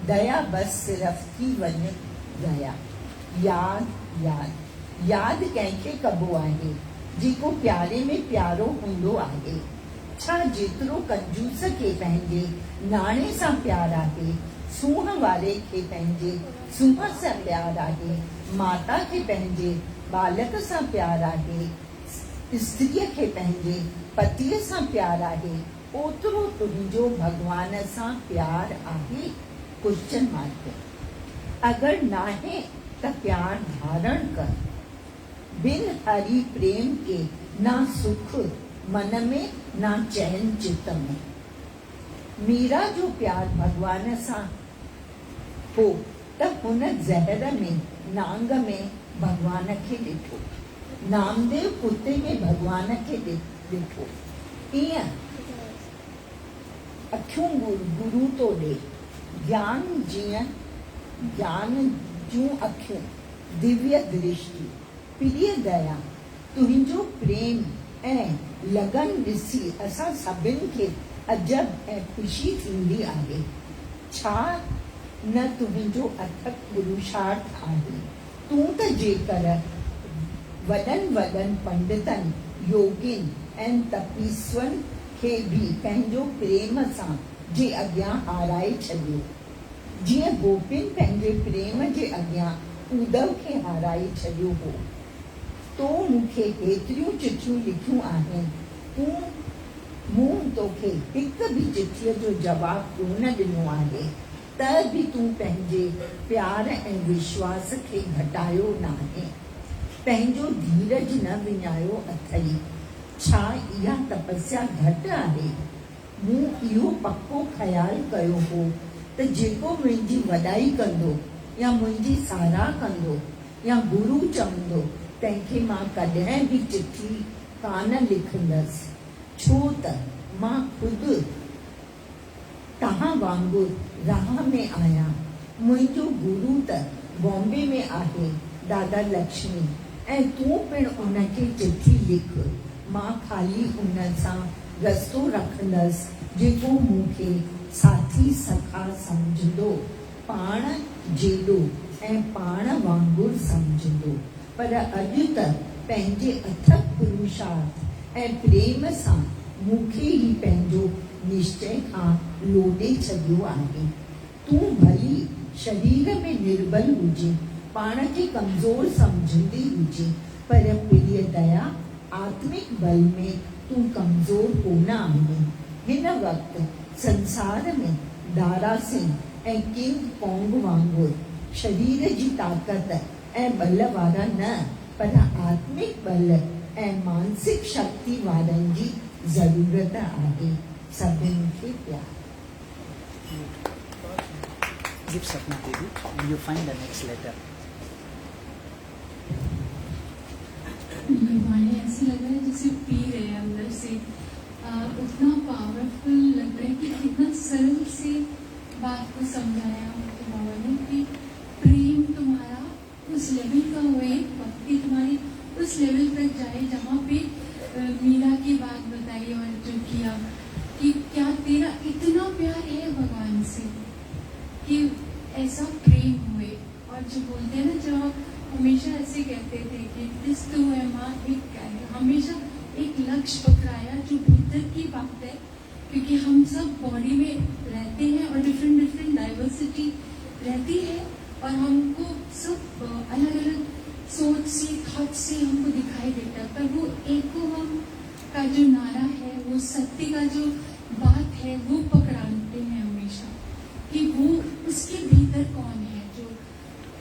दया बस सिर्फ थी वञ दया। याद याद याद कंहिंखे कबो आहे जेको प्यारे में प्यारो हूंदो आहे। छा जेतिरो कंजूस खे पंहिंजे नाणे सां प्यार आहे, सूंह वारे खे पंहिंजे सूंह सां प्यार आहे, माता खे पंहिंजे बालक सां प्यार आहे, स्त्रीअ खे पंहिंजे पतीअ सां प्यार आहे, ओतिरो तुंहिंजो भगवान सां प्यार आहे? Question mark. अगर नाहे त प्यार धारण कर। बिन हरि प्रेम के ना सुख मन में ना चैन चित्त में। मीरा जो प्यार भगवान सां हो त हुन ज़हर में नांग में भगवान खे ॾिठो, नामदेव कुते में भगवान खे ॾिठो। ईअं अखियूं गुरु तो ॾे, ज्ञान जीअं ज्ञान जूं अखियूं, दिव्य दृष्टि, प्रिय दया, तुंहिंजो प्रेम ऐं लगन ॾिसी असां सभिनि खे अजब ऐं ख़ुशी थींदी आहे। छा न तुंहिंजो अथक पुरुषार्थ आहे? तूं त जेकर वॾनि वॾनि पंडितनि, योगिन ऐं तपस्वियुनि खे बि पंहिंजो प्रेम सां जे अॻियां हाराए छॾियो, जीअं गोपिन पंहिंजे प्रेम जे अॻियां उद्धव खे हाराए छॾियो हो। तो मूंखे हेतिरियूं चिठियूं लिखियूं आहिनि, मूं तोखे हिकु बि चिठीअ जो जवाबु कोन ॾिनो आहे, त बि तूं पंहिंजे प्यार ऐं विश्वास खे घटायो नाहे। पंहिंजो धीरज न विञायो अथई। छा इहा तपस्या घटि आहे? मूं इहो पको ख़्यालु कयो हो त जेको मुंहिंजी वॾाई कंदो या मुंहिंजी साराह कंदो या गुरु चवंदो तंहिंखे मां कॾहिं बि चिठी कान लिखंदसि, छो त मां ख़ुदि तव्हां वांगुरु राह में आहियां। मुंहिंजो गुरु त बॉम्बे में आहे, दादा लक्ष्मी, ऐं तूं पिणु उनखे चिठी लिख। मां ख़ाली उन सां रस्तो रखंदसि जेको मूंखे साथी सखा सम्झंदो, पाण जेॾो ऐं पाण वांगुरु सम्झंदो। पर अॼु त पंहिंजे अथक पुरुषार्थ ऐं प्रेम सां मूंखे ई पंहिंजो निश्चय खां लोॾे छॾियो आहे। तूं भली शरीर में निर्बल हुजे, पाण खे कमज़ोर सम्झंदी हुजे, पर प्रिय दया आत्मिक बल में तूं कमज़ोर कोन आहीं। हिन वक़्तु संसार में दारा सिंह ऐं किंग कोंग वांगुरु शरीर जी ताक़त ऐं बल वारा न, पर आत्मिक बल ऐं मानसिक शक्ति वारनि जी ज़रूरत आहे। सभिनी खे प्यार। Give Sapna Devi and you find the next letter. वाणी ऐसे लग रहा है जैसे पी रहे हैं अंदर से, उतना पावरफुल लग रहा है कि कितना सरल से बात को समझाया तो बाबा ने कि प्रेम तुम्हारा उस लेवल का हुए, भक्ति तुम्हारी उस लेवल तक जाए जहाँ पे मीरा की बात बताई और जो किया कि क्या तेरा इतना प्यार है भगवान से कि ऐसा प्रेम हुए। और जो बोलते हैं ना, जो हमेशा ऐसे कहते थे कि दिस टू है माँ एक क्या है, हमेशा एक लक्ष्य पकड़ाया जो भीतर की बात है, क्योंकि हम सब बॉडी में रहते हैं और डिफरेंट डिफरेंट डाइवर्सिटी रहती है और हमको सब अलग अलग सोच से थॉट से हमको दिखाई देता है, पर वो एक को हम का जो नारा है, वो सत्य का जो बात है, वो पकड़ाते हैं हमेशा कि वो उसके भीतर कौन है। जो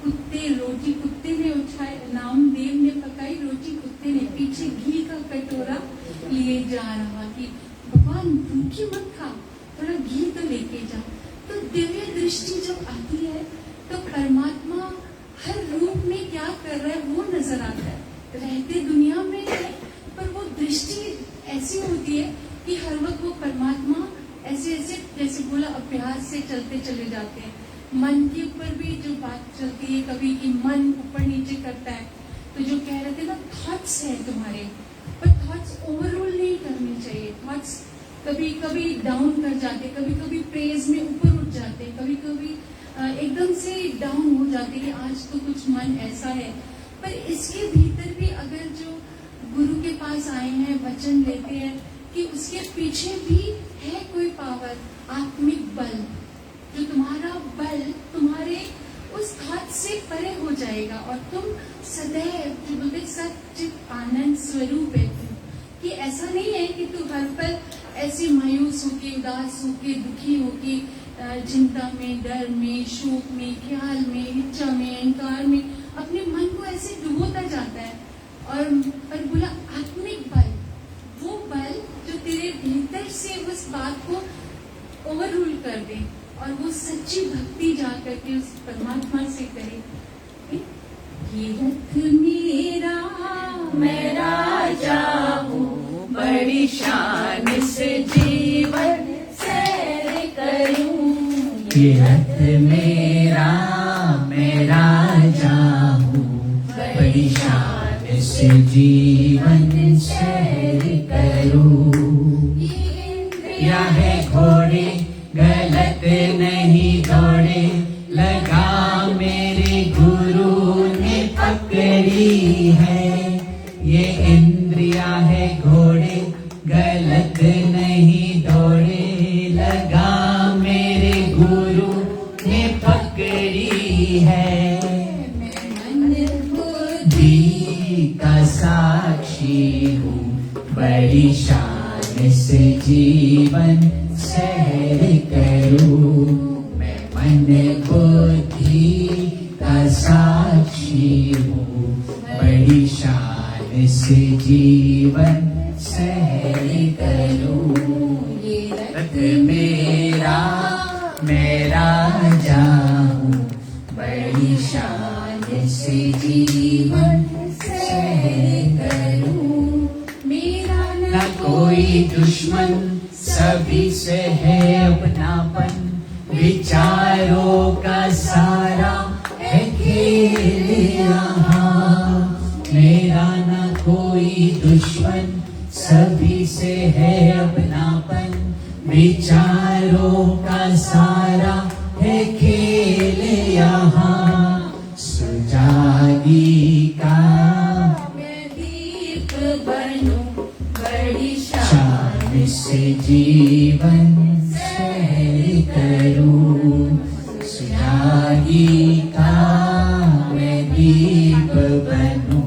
कुत्ते रोटी कुत्ते ने उठाए, नामदेव ने पकाई रोटी, कुत्ते ने पीछे घी का कटोरा लिए जा रहा कि भगवान भूखी मत खा, थोड़ा घी तो लेके जा। तो दिव्य दृष्टि जब आती है तो परमात्मा हर रूप में क्या कर रहा है वो नजर आता है। रहते दुनिया में है, पर वो दृष्टि ऐसी होती है कि हर वक्त वो परमात्मा ऐसे ऐसे जैसे बोला अभ्यास से चलते चले जाते हैं। मन के ऊपर भी जो बात चलती है कभी कि मन ऊपर नीचे करता है, तो जो कह रहे थे ना थॉट्स है तुम्हारे, पर थॉट्स ओवरऑल नहीं करने चाहिए। थॉट्स कभी कभी डाउन कर जाते, कभी कभी प्रेज में ऊपर उठ जाते, कभी कभी एकदम से डाउन हो जाते कि आज तो कुछ मन ऐसा है। पर इसके भीतर भी अगर जो गुरु के पास आए हैं, वचन लेते हैं कि उसके पीछे भी है कोई पावर, आत्मिक बल, जो तुम्हारा बल तुम्हारे उस थॉट से परे हो जाएगा और तुम सदैव जो बोलते सच्चित आनंद स्वरूप है तू, कि ऐसा नहीं है कि तू हर पल ऐसे मायूस होके, उदास होके, दुखी होके, चिंता में, डर में, शोक में, ख्याल में, इच्छा में, अहंकार में अपने मन को ऐसे डुबोता जाता है। और पर बोला आत्मिक बल, वो बल जो तेरे भीतर से उस बात को ओवररूल कर दे और वो सच्ची भक्ति जा करके उस परमात्मा से करे। ये रथ मेरा मैं राजा हूँ, बड़ी शान से जीवन सैर करूं। ये रथ मेरा मैं राजा हूँ, बड़ी शान से जीवन सैर करूं। या है घोड़े गलत नहीं दौड़े, लगा मेरे गुरु ने पकड़ी है। ये इंद्रिया है घोड़े गलत नहीं दौड़े, लगा मेरे गुरु ने पकड़ी है। मन बुद्धि का साक्षी हूँ, बड़ी शान से जीवन सैर करूं। मैं मन बुद्धि का साक्षी हूँ, बड़ी से जीवन सहर करूं, ये रथ मेरा मेरा जाऊं, बड़ी शान से जीवन सहर करूं, मेरा न कोई दुश्मन, सभी से है अपनापन, विचारों का सारा है खेल यहाँ, मेरा न कोई दुश्मन, सभी से है अपनापन, विचारों का सारा है खेल यहाँ, सुजागी का मैं दीप बनूं, बड़ी शान से जीवन सहर करूं, सुजागी का मैं दीप बनूं,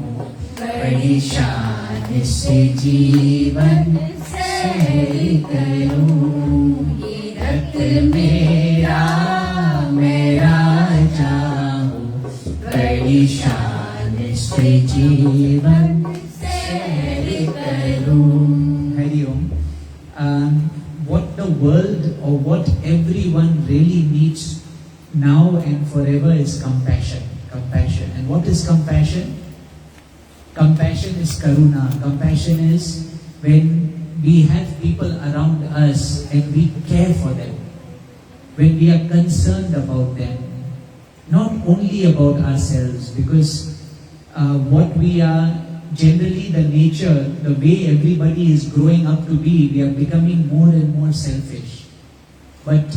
बड़ी शान से जीवन सहर करूं, ये रथ मेरा मेरा जाऊं, बड़ी शान से जीवन सहर करूं. Hari Om. What the world or what everyone really needs now and forever is compassion. Compassion. And what is compassion? Compassion is karuna. Compassion is when we have people around us and we care for them. When we are concerned about them. Not only about ourselves, because what we are generally, the nature, the way everybody is growing up to be, we are becoming more and more selfish. But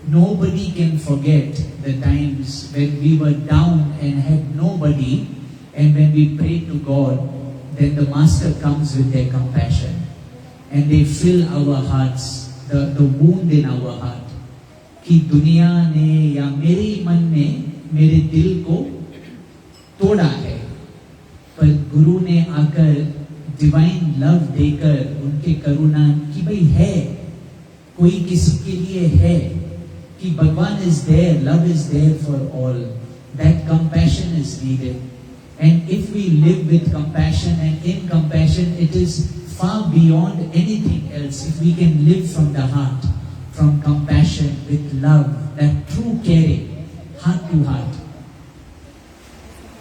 nobody can forget the times when we were down and had nobody, and when we prayed to God, then the Master comes with their compassion and they fill our hearts, the wound in our heart. कि दुनिया ने या मेरे मन ने मेरे दिल को तोड़ा है, पर गुरु ने आकर डिवाइन लव देकर उनके करुणा कि भाई है, कोई किसी के लिए है, कि Bhagwan is there, love is there for all, that compassion is needed. And if we live with compassion and in compassion, it is far beyond anything else. If we can live from the heart, from compassion, with love, that true caring, heart to heart.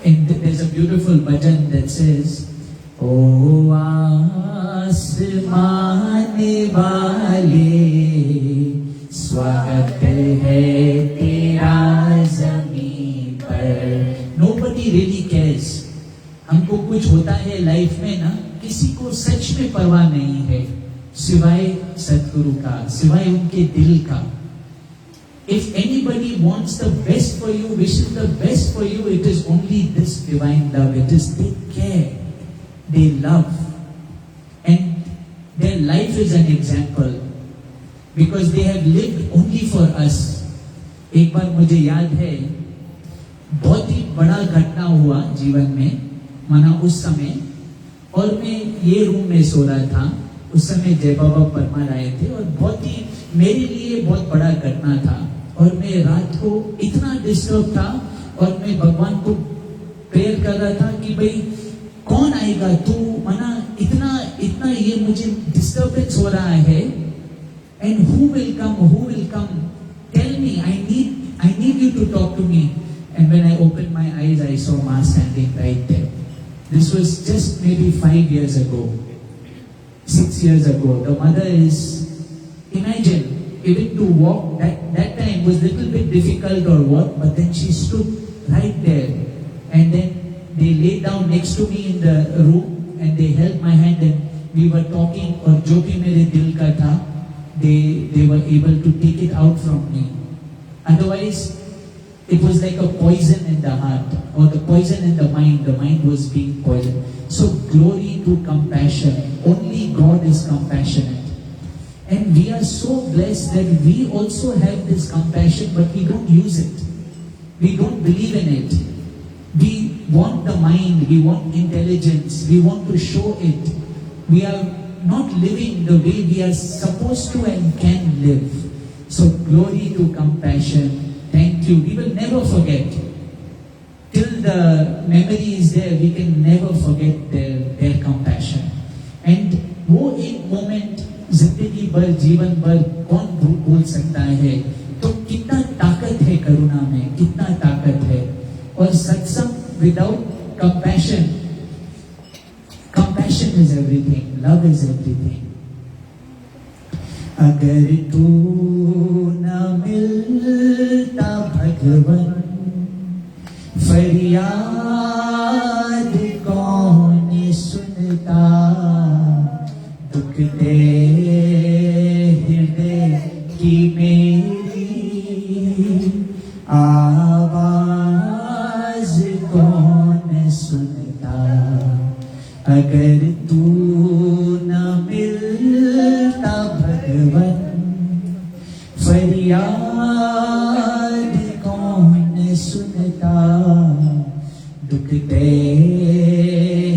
And there's a beautiful bhajan that says, O आसमान वाले, स्वागत है तेरा ज़मीन पर. Nobody really cares. हमको कुछ होता है लाइफ में ना, किसी को सच में परवाह नहीं है सिवाय सतगुरु का, सिवाय उनके दिल का. If anybody wants the best for you, wishes the best for you, it is only this divine love. It is they care, they love, and their life is an example because they have lived only for us. एक बार मुझे याद है, बहुत ही बड़ा घटना हुआ जीवन में, माना उस समय, और मैं ये रूम में सो रहा था. उस समय जय बाबा परमार आए थे और बहुत ही मेरे लिए बहुत बड़ा घटना था. और मैं रात को इतना डिस्टर्ब था और मैं भगवान को प्रेयर कर रहा था कि भाई कौन आएगा, तू मना इतना ये मुझे डिस्टर्बेंस हो रहा है. And who will come, tell me, I need you to talk to me. And when I open my eyes, I saw मां standing right there. This was just maybe 5 years ago, 6 years ago. The mother is, imagine, even to walk that time was little bit difficult or what, but then she stood right there, and then they laid down next to me in the room and they held my hand and we were talking. और जो भी मेरे दिल का था, they were able to take it out from me. Otherwise, it was like a poison in the heart or the poison in the mind. The mind was being poisoned. So glory to compassion. Only God is compassionate. And we are so blessed that we also have this compassion, but we don't use it. We don't believe in it. We want the mind, we want intelligence, we want to show it. We are not living the way we are supposed to and can live. So glory to compassion. Thank you. We will never forget. Till the memory is there, we can never forget their compassion. And वो एक moment जिंदगी भर, जीवन भर कौन भूल सकता है। तो कितना ताकत है करुणा में, कितना ताकत है। और सत्संग without compassion, compassion is everything, love is everything. अगर तू न मिलता भगवन, फरियाद कौन सुनता, दुख दे हृदय की मेरी आवाज कौन सुनता। अगर तू न मिलता भगवन, फरियाद कौन सुनता, दुख दे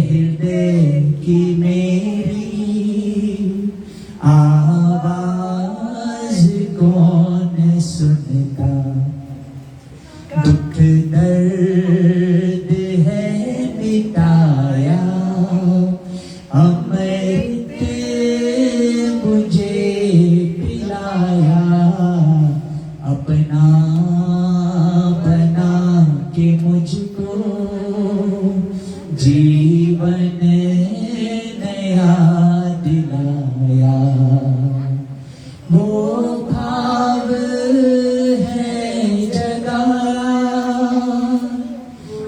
हृदय की मेरी आवाज कौन सुनता। दुख दर्द है मिटाया, अमृत मुझे पिलाया, अपना बना के मुझको जीवन नया दिलाया। वो भाव है जगाया,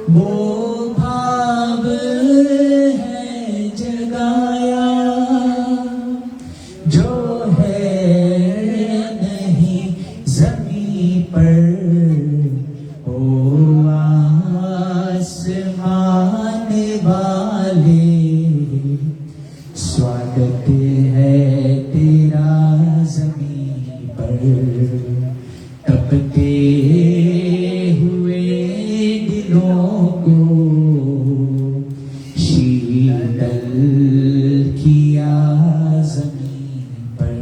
वो भाव है जगाया, जो है नहीं जमीन पर, ओ आसमान वाले, स्वागत है तेरा जमीन पर। तपते हुए दिलों को शीतल किया जमीन पर।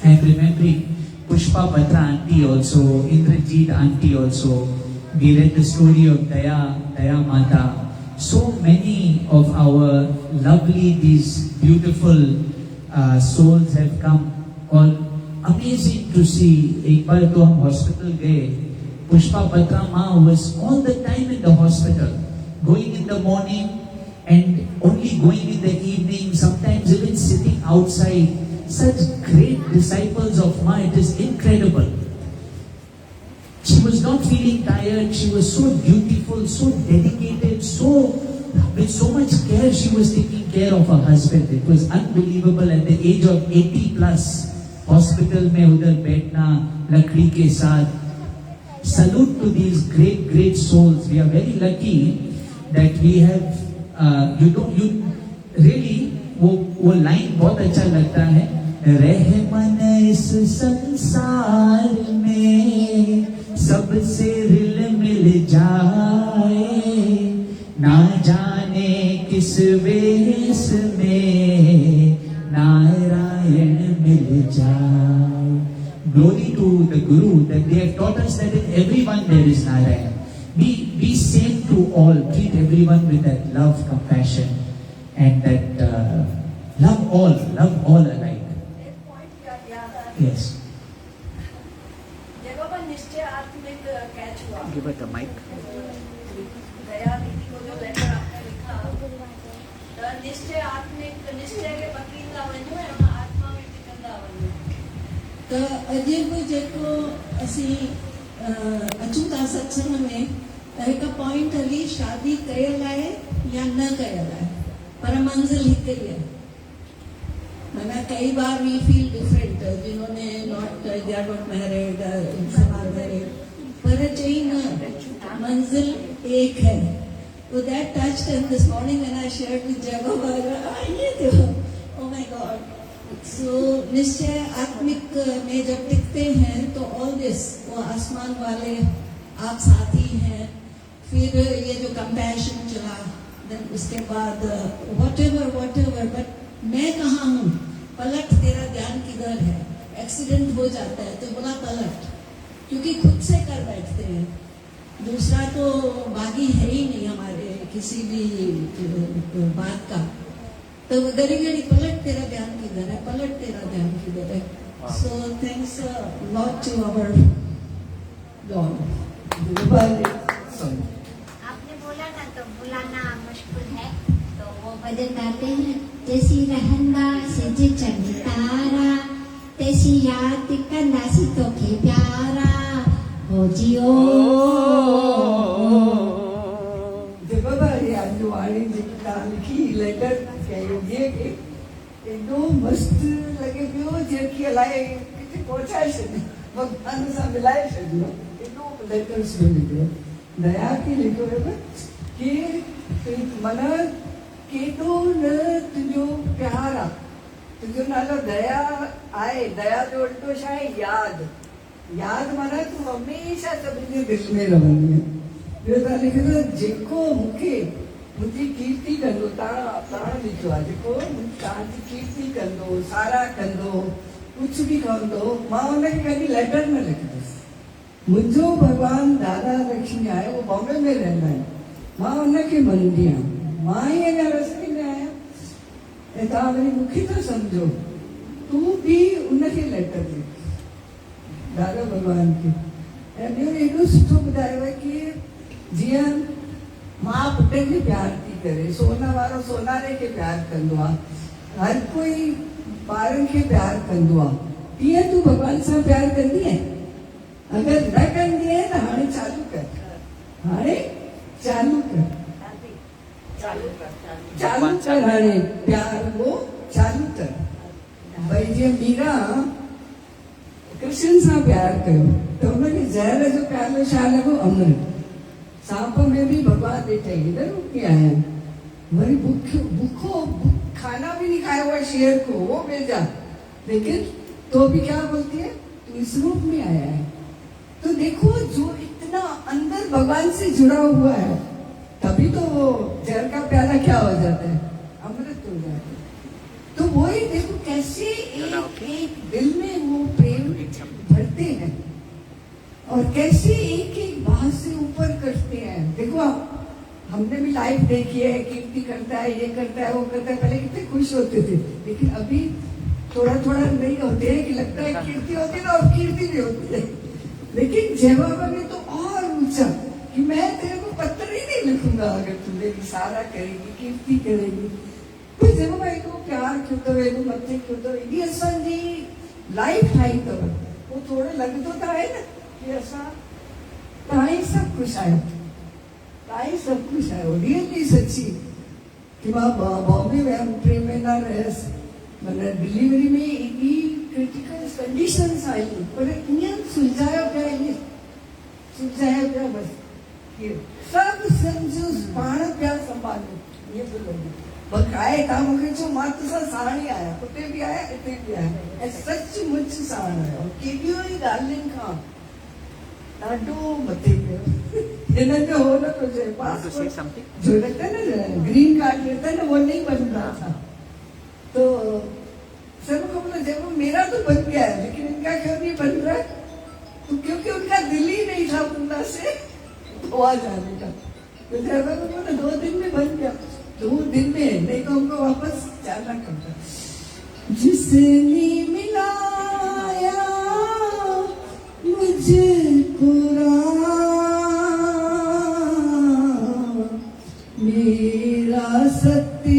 And remembering Pushpa Batra auntie also, Indrajit auntie also, we read the story of Daya Mata. So many of our lovely, these beautiful souls have come. All amazing to see. एक बार तो हम हॉस्पिटल गए, पुष्पा बत्रा माँ was all the time in the hospital, going in the morning and only going in the evening, sometimes even sitting outside. Such great disciples of Ma, it is incredible. She was not feeling tired, she was so beautiful, so dedicated, so with so much care she was taking care of her husband. It was unbelievable. At the age of 80 plus, hospital में उधर बैठना लकड़ी के साथ. Salute to these great souls. We are very lucky that we have you really वो line बहुत अच्छा लगता है. रहमन इस संसार में सबसे रिल मिल जाए, ना जाने किस वेश में नारायण मिल जाए. Glory to the Guru that they have taught us that in everyone there is Narayan. Be same to all, treat everyone with that love, compassion, and that love all alike. Yes. जगह पर निश्चय आत्मिक catch हुआ. Give her the mic. दया दीदी को जो letter आपने लिखा, तो निश्चय आत्मिक निश्चय के पकींदा वञो ऐं हुन आत्मा में टिकंदा वञो. त अॼु बि जेको असीं अचूं था सत्संग में, त हिकु पॉइंट हली शादी कयल आहे या न कयल आहे, पर मंज़िल हिकु ई आहे. माना कई बार वी फील डिफरेंट, जिन्होंने not they are not married, some are married, पर चई न मंजिल एक है. So that touched, and this morning when I shared with Jagabhar, ये देखो, oh my God. So निश्चय आत्मिक में जब टिकते हैं तो all this, वो आसमान वाले आप साथी हैं. फिर ये जो compassion चला, then उसके बाद whatever, but मैं कहाँ हूँ, पलट तेरा ध्यान किधर है. एक्सीडेंट हो जाता है तो बोला पलट, क्योंकि खुद से कर बैठते हैं. दूसरा तो बागी है ही नहीं हमारे किसी भी बात का, तो उधर ही घड़ी पलट तेरा ध्यान किधर है, पलट तेरा ध्यान किधर है. So thanks lot to our God. आपने बोला ना तो बुलाना मुश्किल है, तो वो भजन गाते हैं. जैसी रहंदा सिज चंद तारा, तैसी याद कंदासी तोखे प्यारा हो जियो. जब बाबा आज वाणी लिखी लेटर कहिए कि एॾो मस्त लॻे पियो जेकी अलाए किथे पहुचाए छॾी, भॻवान सां मिलाए छॾियो. एॾो लेटर्स में लिखियो, दया खे लिखियो हुयो कि मन केॾो न तुंहिंजो प्यार आहे, तुंहिंजो नालो दया आहे. दया जो उल्टो छा आहे? यादि. यादि माना तूं हमेशह सभिनी जे दिलि में रहंदी आहे. ॿियो तव्हां लिखियो जेको मूंखे मुंहिंजी कीर्ति कंदो, तव्हां लिखियो आहे, जेको तव्हांजी कीर्ति कंदो, सारा कंदो, कुझु बि कंदो, मां हुनखे कॾहिं लेटर न लिखंदुसि. मुंहिंजो भॻवानु दादा लक्ष्मी आहे, उहो बॉम्बे में रहंदा आहिनि. मां हुनखे मञंदी आहियां. मां ई अञा रस्ते में आहियां ऐं तव्हां वरी मूंखे था सम्झो. तूं बि उनखे लेटर लिख, दादा भॻवान खे. ऐं ॿियो एॾो सुठो ॿुधायो आहे कि जीअं मां पुट खे प्यार थी करे, सोना वारो सोनारे खे प्यार कंदो आहे, हर कोई ॿारनि खे प्यार कंदो आहे, तीअं तूं भॻवान सां प्यार कंदी आहे. अगरि न कंदी आहे त हाणे चालू कर, हाणे चालू कर, चालू कर, हाणे प्यार वो चालू कर. भई जीअं मीरा कृष्ण सां प्यार कयो त हुनखे ज़हर जो प्यालो छा लॻो? अमृत. सांप में भी भगवान बैठे इधर रुकी आए हैं. वही भूखो खाना भी नहीं खाया हुआ शेर को, वो भेजा, लेकिन तो भी क्या बोलती है? तू इस रूप में आया है. तो देखो जो इतना अंदर भगवान से जुड़ा हुआ है, तभी तो वो जहर का प्याला क्या हो जाता है? अमृत हो जाता है. तो वही देखो कैसे एक दिल में वो प्रेम भरते हैं और कैसे एक एक बात से ऊपर करते हैं. देखो आप, हमने भी लाइफ देखी है, कीर्ति करता है, ये करता है, वो करता है. पहले कितने खुश होते थे, लेकिन अभी थोड़ा थोड़ा नहीं होते हैं कि लगता है कीर्ति होती है ना, और कीर्ति भी होती है. लेकिन जवाब में तो और ऊंचा कि मैं तेरे को पत्र ही नहीं लिखूंगा अगर तू मेरी सारा करेगी, कीर्ति करेगी. तो जब भाई को प्यार क्यों तो एनु मथे क्यों तो ये असांजी लाइफ ठाही अथव. वो थोड़ो लॻंदो त आहे न कि असां तव्हां सब कुछ आहियो, तव्हां सब कुछ आहियो. रियली सची कि मां बॉम्बे वियमि, 3 महीना रहियसि. माना डिलीवरी में एॾी क्रिटिकल कंडीशन्स आहियूं, पर ईअं सुलझायो पिया, ईअं सुलझायो पिया. बसि सभु सम्झो पाण पिया संभालियो. ईअं पियो लॻे बकाए तव्हां मूंखे चयो मां तोसां साण ई आहियां, उते बि आहियां, हिते बि आहियां, ऐं सचमुच साण आहियो. केॾियूं ई ॻाल्हियुनि खां ॾाढो मथे पियो. हिन जो हो न पियो चए पासपोर्ट जो रहता है ना, ग्रीन कार्ड रहता है ना, वो नहीं बन रहा था. तो सब को बोला जब मेरा तो बन गया है, लेकिन इनका क्यों नहीं बन रहा? तो क्योंकि उनका दिल ही नहीं था पुन्ना से गोवा जाने का. तो जब बोला 2 दिन में बन गया, 2 दिन में, नहीं तो हमको वापस जाना पड़ता. जिसने मिलाया मुझको मेरा सत्य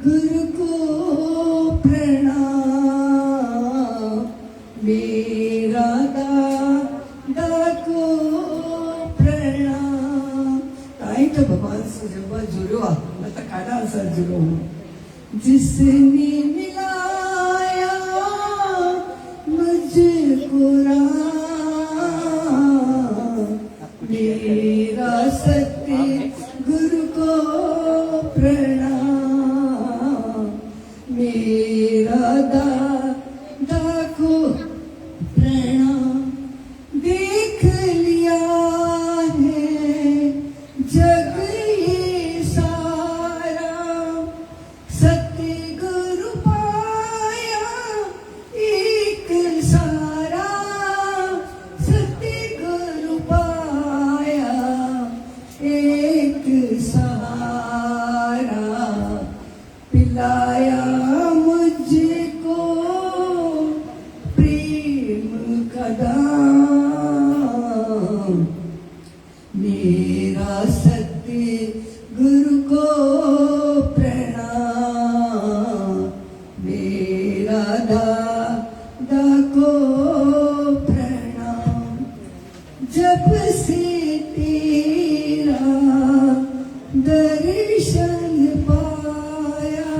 गुरु को प्रणाम, मेरा दादा को प्रणाम. ताई तो भगवान से जब जुड़ो मैं तो काढ़ा सा जुड़ो. जिसने मिलाया मुझको मेरा सत्य गुरु को प्रणाम, मेरा दादा को प्रणाम. देख लिया है जग ये सारा, सत्य गुरु जब से तेरा दर्शन पाया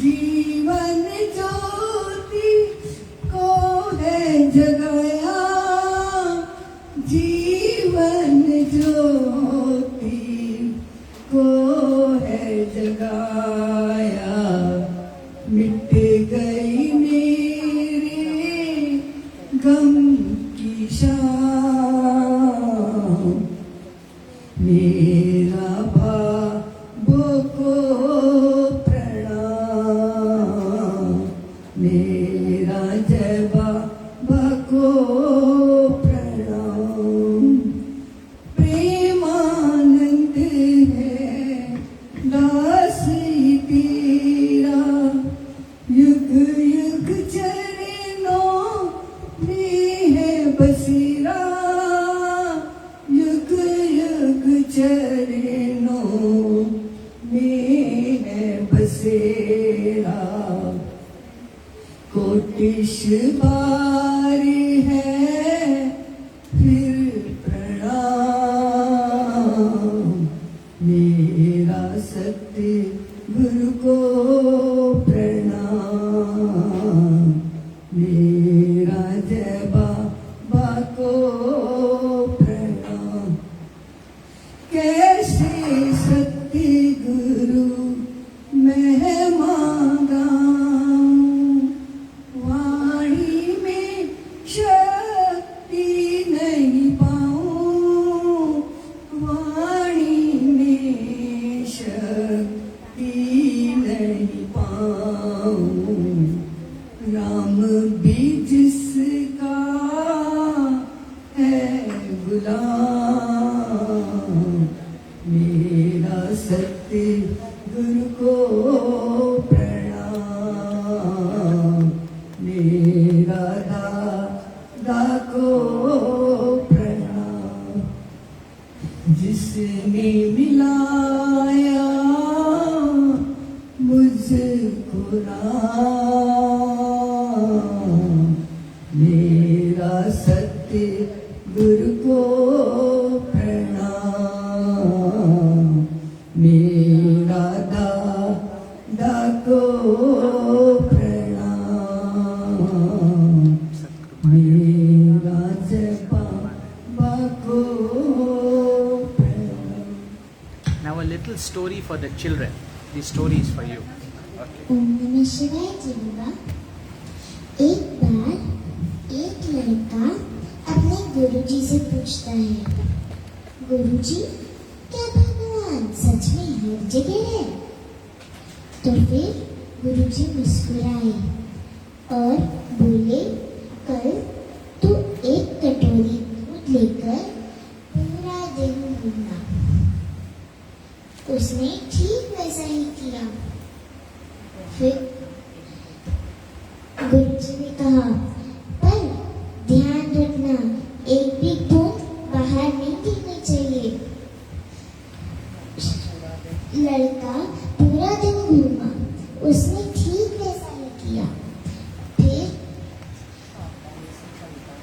जीवन ज्योति को है जगाया जीवन ज्योति को है जगाया मिट गई मेरे गम की शाम मेरा बाबों को प्रणाम मेरा जय बाबा को प्रणाम प्रेमानंद है दास तेरा युग युग चरणों में है बसेरा युग युग चरणों में है बसेरा कोटिश बार है फिर प्रणाम मेरा सत्य गुरु को प्रणाम मेरा जय बाबा को प्रणाम कैसे सत्य गुरु मैं मांगाऊं वाणी में शक्ति नहीं पाऊं वाणी में शक्ति नहीं पाऊं राम बीज जिसका है गुलाम मेरा सत्य गुरु को प्रणाम मेरा दादा को प्रणाम जिसने मिलाया मुझको राम मेरा सत्य गुरु को प्रणाम मेरा दादा को प्रणाम मेरा जय बाबा को प्रणाम Now a little story for the children. This story is for you. Okay. ओम नमः शिवाय जी बाबा। एक बार एक लड़का अपने गुरुजी से पूछता है, गुरुजी क्या भगवान सच में हर जगह है? तो फिर गुरुजी मुस्कुराए और बोले, कल तू एक कटोरी दूध लेकर पूरा दिन घूमना। उसने ठीक वैसा ही किया। फिर गुरुजी ने कहा, पर ध्यान रखना एक भी बूंद बाहर नहीं गिरनी चाहिए। लड़का पूरा दिन घूमा, उसने ठीक वैसा ही किया। फिर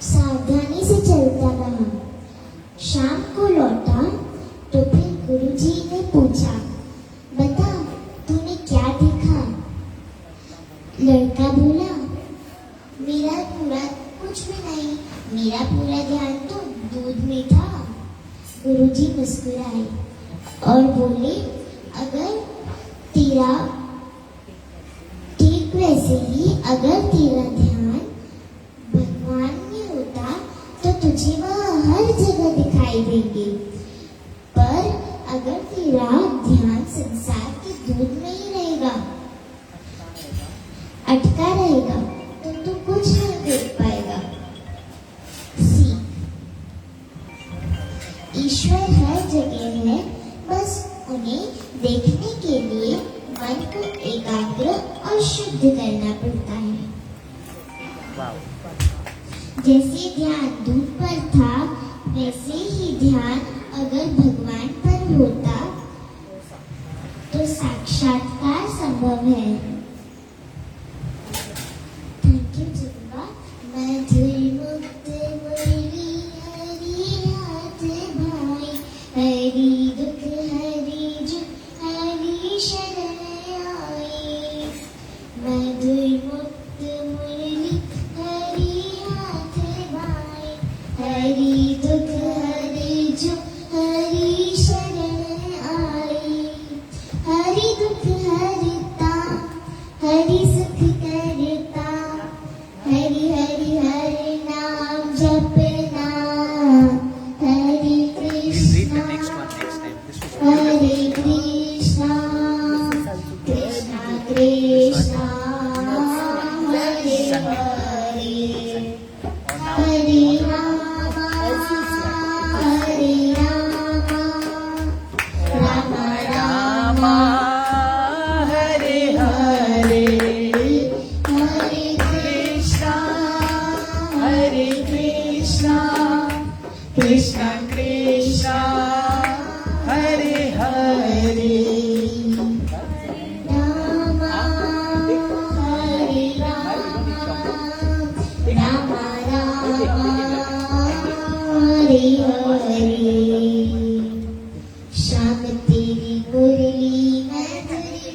सावधानी से चलता रहा। शाम को लौटा तो फिर गुरुजी ने पूछा, बता तूने क्या देखा? लड़का बोला, मेरा पूरा कुछ भी नहीं, मेरा पूरा ध्यान तो दूध में था। गुरुजी मुस्कुराए और बोले, अगर तेरा ठीक वैसे ही अगर तेरा ध्यान भगवान में होता तो तुझे वह हर जगह दिखाई देंगे, पर अगर तेरा ध्यान संसार के दूध में ही रहेगा, अटका रहेगा, तो तू कुछ नहीं देख पाएगा। सीख, ईश्वर हर जगह है, बस उन्हें देखने के लिए मन को एकाग्र और शुद्ध करना पड़ता है। Wow. जैसे ध्यान दूध पर था, वैसे ही ध्यान अगर भगवान पर होता तो साक्षात्कार संभव है। Thank you Jivba. मधुर मुक्त मुरली हरि हरि दुख हरे जो हरि शरण आई। हरि दुख हरता हरि सुख करता, हरि हरि हरि नाम जपना, Hari We'll read the Krishna next one next time. This was Hare beautiful. Krishna Krishna Krishna Hare Hare, हरे राम हरे राम, राम राम हरे हरे, हरे कृष्णा हरे कृष्णा, कृष्णा कृष्णा हरे हरे, राम हरे राम, राम राम हरे हरे। श्याम तेरी मुरली मधुरी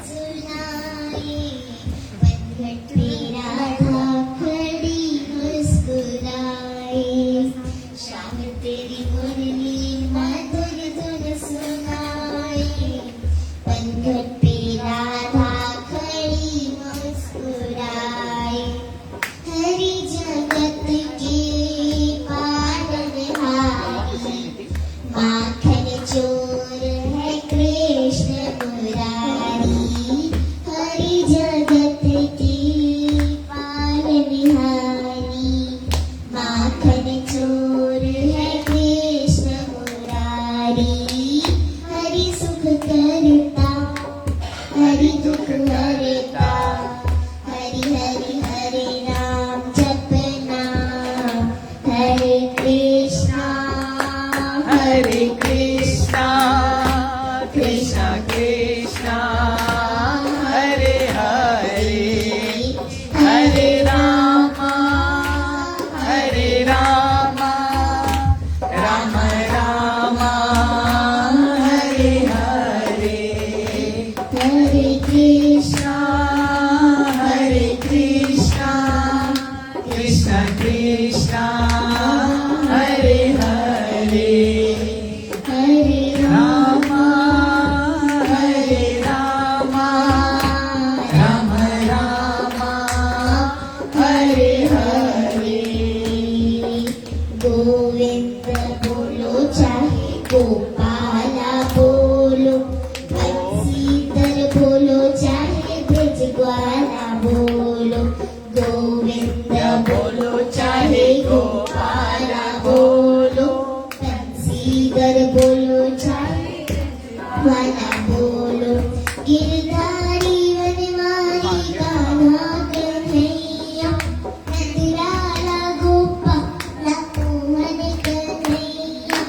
सुनाई, बनघट पे राधा खड़ी मुस्कुराई। श्याम तेरी मुरली मधुर धुन सुनाई, बनघट पे राधा खड़ी मुस्कुराई। हरि जगत के पालनहारी, माखन चोर है कृष्ण मुरारी। हरि जगत की पालनहारी, माखन चोर है कृष्ण मुरारी। हरि सुख करता हरि दुख हरता, हरि हरि हरि नाम जपना, हरे कृष्णा हरे कृष्णा कृष्णा कृष्णा हरे हरे, हरे राम राम राम हरे हरे, हरे कृष्णा कृष्णा कृष्णा कृष्णा हरे हरे, हरे राम राम हरे हरे। गोविंद बोलो चाहे गोपाला बोलो, बंसीधर बोलो चाहे ब्रजग्वाला बोलो। गोविंद बोलो चाहे गोपाला बोलो, बंसीधर बोलो चाहे ब्रजग्वाला बोलो। गिरधारी वनमाली कान्हा कन्हैया, नंदलाला गोपाला मोहन कन्हैया।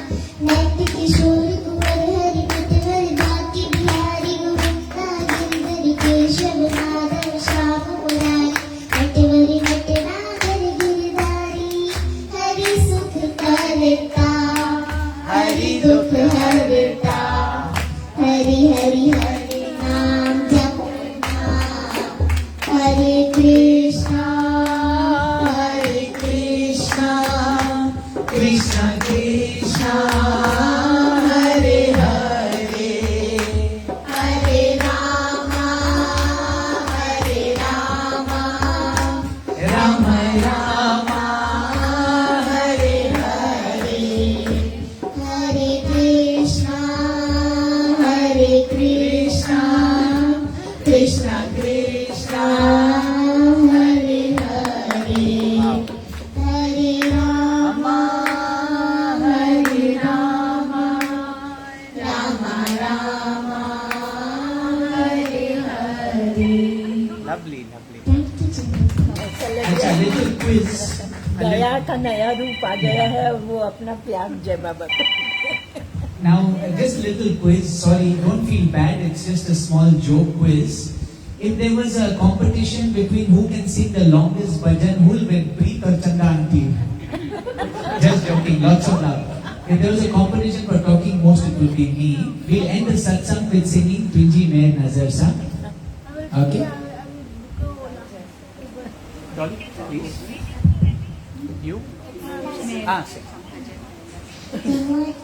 नंद किशोर कुंवर हरि नटवर बांके बिहारी, गोविंदा गिरधर केशव माधव श्याम मुरारी। नटवर नटनागर गिरधारी, हरि सुख करता हरि दुख हरता, हरि हरि हरि नाम जपना, हरे कृष्णा कृष्णा कृष्णा हरे हरे, हरे राम राम राम हरे हरे, हरे कृष्णा कृष्णा कृष्णा हरे हरे, हरे राम राम राम हरे हरे। Lovely, lovely. अच्छा लिटिल क्विज, गया का नया रूप आ गया है, वो अपना प्यार जय बाबा को। now just little quiz, sorry don't feel bad, it's just a small joke quiz. If there was a competition between who can sing the longest bhajan, who will win, Preet or Chanda auntie? Just joking, lots of love. If there was a competition for talking most, it would be me. We'll end the satsang with singing Tunji Mehr Nazar Sa. Okay? Dolly, please. You? हाँ से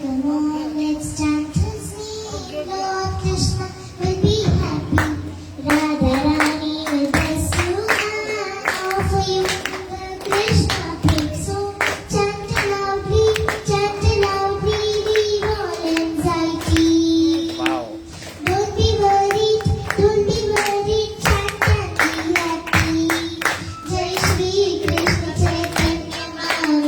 Come on, let's chant his name. Lord Krishna will be happy. Radha Rani will bless you and offer you the Krishna theme. So chant loudly, leave all anxiety. wow Don't be worried, chant and be happy. Jai Shri Krishna Chaitanya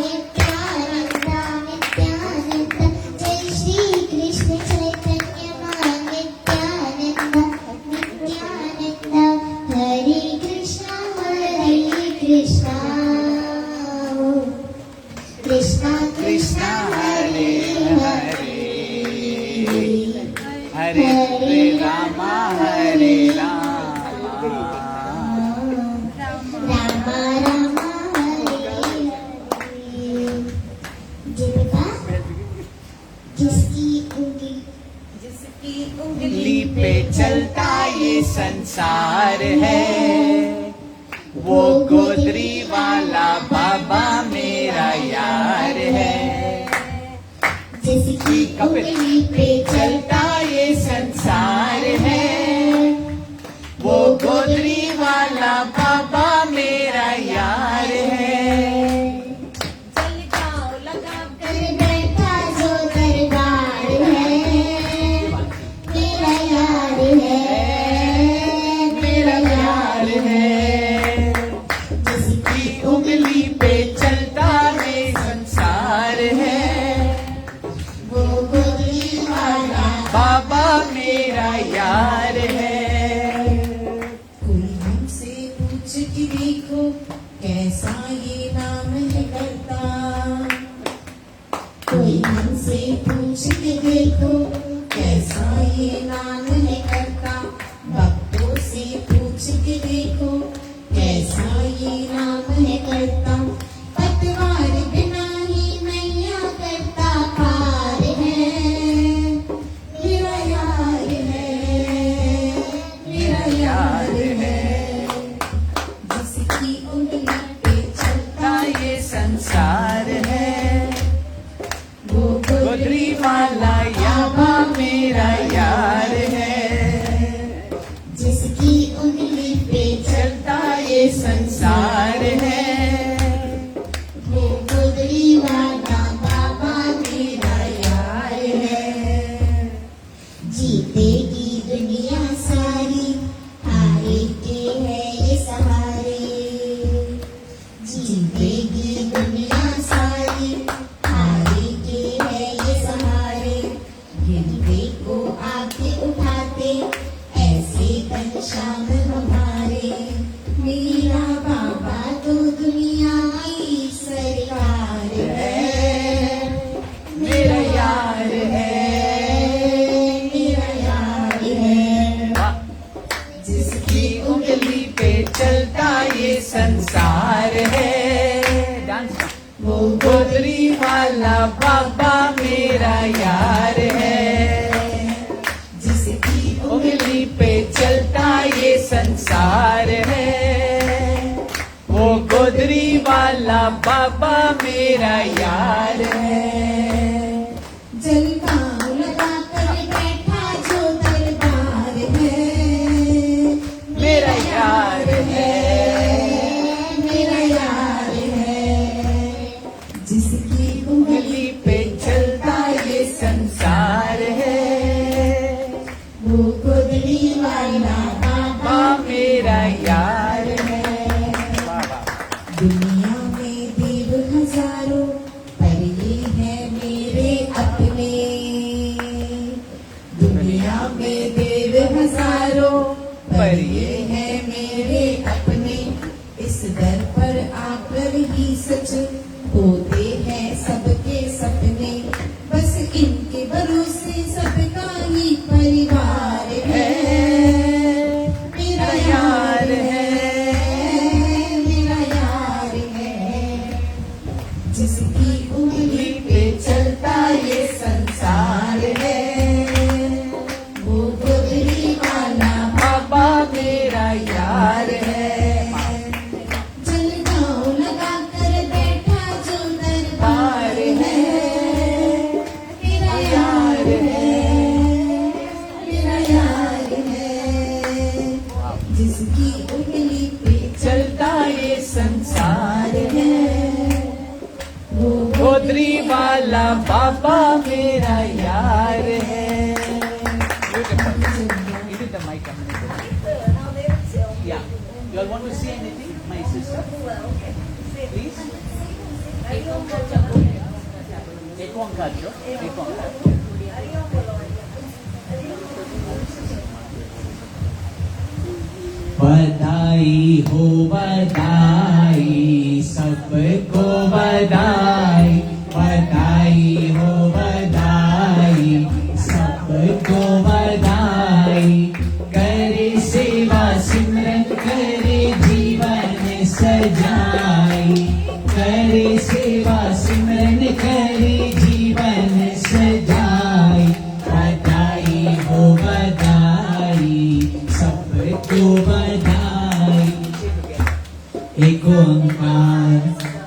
Nityananda, Nityananda. Jai Shri Krishna Chaitanya Nityananda, Nityananda. Hare Krishna, Krishna Krishna, Hare Hare. Hare Hare Rama Hare Rama Rama Rama Hare Hare. जिनका जिसकी उंगली उंगली पे चलता ये संसार है, वो गोदरी वाला बाबा मेरा यार है। जिसकी उंगली पे चलता ये संसार है, वो गोदरी वाला बाबा मेरा यार है। चल जाओ लगा कर बैठा जो दरबार है, मेरा यार है, मेरा यार है। जिसकी उंगली पे चलता ये संसार है, वो गोदरी वाला बाबा मेरा यार है। कोई हमसे पूछ के देखो कैसा ये नाम है करता। कोई हमसे पूछ के देखो कैसा ये नाम है करता। भक्तों से पूछ के देखो कैसा ये नाम है करता। पतवार बिना ही नैया करता पार है, मेरा यार है, मेरा यार है। जिसकी उंगली पे चलता ये संसार है, वो गोदरी वाला याबा मेरा यार है। जिसकी उंगली पे चलता ये संसार है, वो गोदरी वाला बाबा मेरा यार है। जीतेगी दुनिया सारी, हारे के है ये सहारे। जीतेगी दुनिया सारी, हारे के है ये सहारे। गिरवे को आके उठाते ऐसे घनश्याम हमारे। मेरा बाबा तो दुनिया की सरकार है, मेरा यार है। मेरा यार है। जिसकी उंगली पे चलता ये संसार है, वो गोदरी वाला बाबा मेरा यार है। जिसकी उंगली पे चलता ये संसार है, वो गोदरी वाला बाबा मेरा यार है। जलगांव लगा कर बैठा जो दरबार है, मेरा यार है। मेरा यार है। जिसकी उंगली पे चलता ये संसार है, वो गोदरी वाला बाबा मेरा यार है। दुनिया में देव हजारों पर ये है मेरे अपने। दुनिया में देव हजारों पर ये है मेरे अपने। इस दर पर आकर ही सच होते हैं सबके सपने। बस इनके भरोसे सबका ही परिवार है। मेरा यार है, मेरा यार है। जिसकी उंगली पे चलता ये संसार है, वो गोदरी वाला बाबा मेरा यार है। जलगांव लगा कर बैठा वाला बाबा मेरा यार है. Give it the mic. Now they will say, okay. Yeah. You all want to say anything, my sister? Well, okay. Say, Please. Hari Om Bolo. एक ओंकार जो. एक ओंकार. Hari Om Bolo. बधाई हो बधाई, सबको बधाई. बधाई हो बधाई, सबको बधाई. करे सेवा सिमरन करे जीवन सजाई. करे सेवा सिमरन करे जीवन सजाई. बधाई हो बधाई, सबको बधाई. एक ओंकार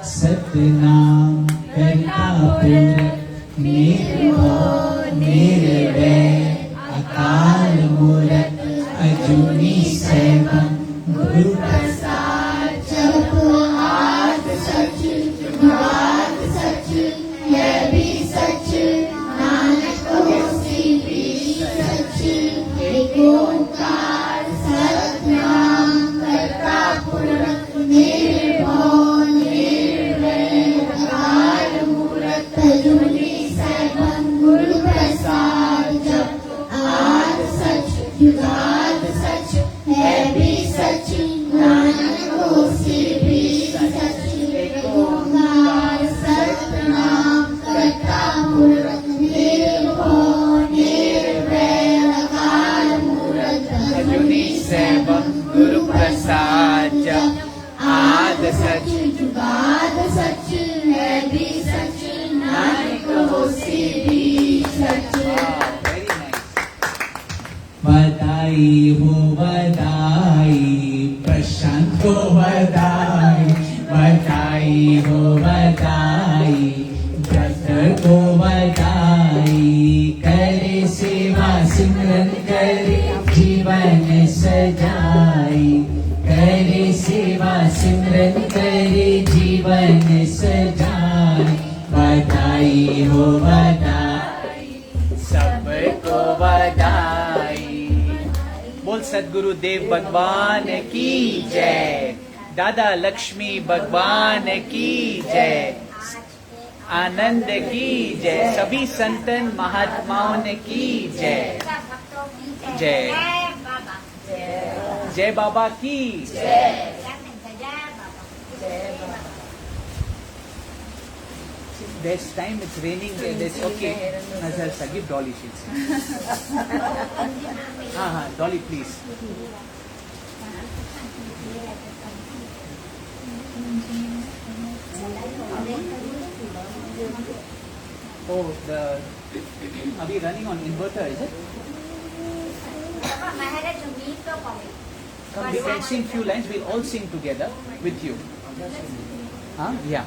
सतनाम करता पुरख निर्भय निर्वैर अकाल मूरत अजूनी सैभं गुरु प्रसाद. जप आद सच जुगाद सच है भी सच, नानक होसी भी सच. एक ओंकार सतनाम करता पुरख निर्भय निर्वैर अकाल मूरत अजूनी सैभं गुरु प्रसाद. जप आद सच जुगाद सच है भी सच, नानक होसी भी सच. एक ओंकार सतनाम करता पुरख निर्भय निर्वैर अकाल मूरत अजूनी सैभं गुरु प्रसाद. जप आद सच जुगाद सच है भी सच, नानक होसी भी सच. Very nice. बधाई हो बधाई, प्रशांत को बधाई. बधाई हो बधाई, व्रत को बधाई. करे सेवा सिमरन करे जीवन सजाई. करे सेवा सिमरन करे जीवन सजाई. बधाई हो बधाई, सबको बधाई. बोल सदगुरु देव भगवान की जय. दादा लक्ष्मी भगवान की जय. आनंद की जय. सभी संतन महात्माओं की जय. जय. जय बाबा की जय. This time it's raining. This okay. Nazar sir, give Dolly sheets. हाँ, Dolly please. Oh, are we running on inverter? Is it? Come, we can sing few lines. We'll all sing together with you. Huh? Yeah.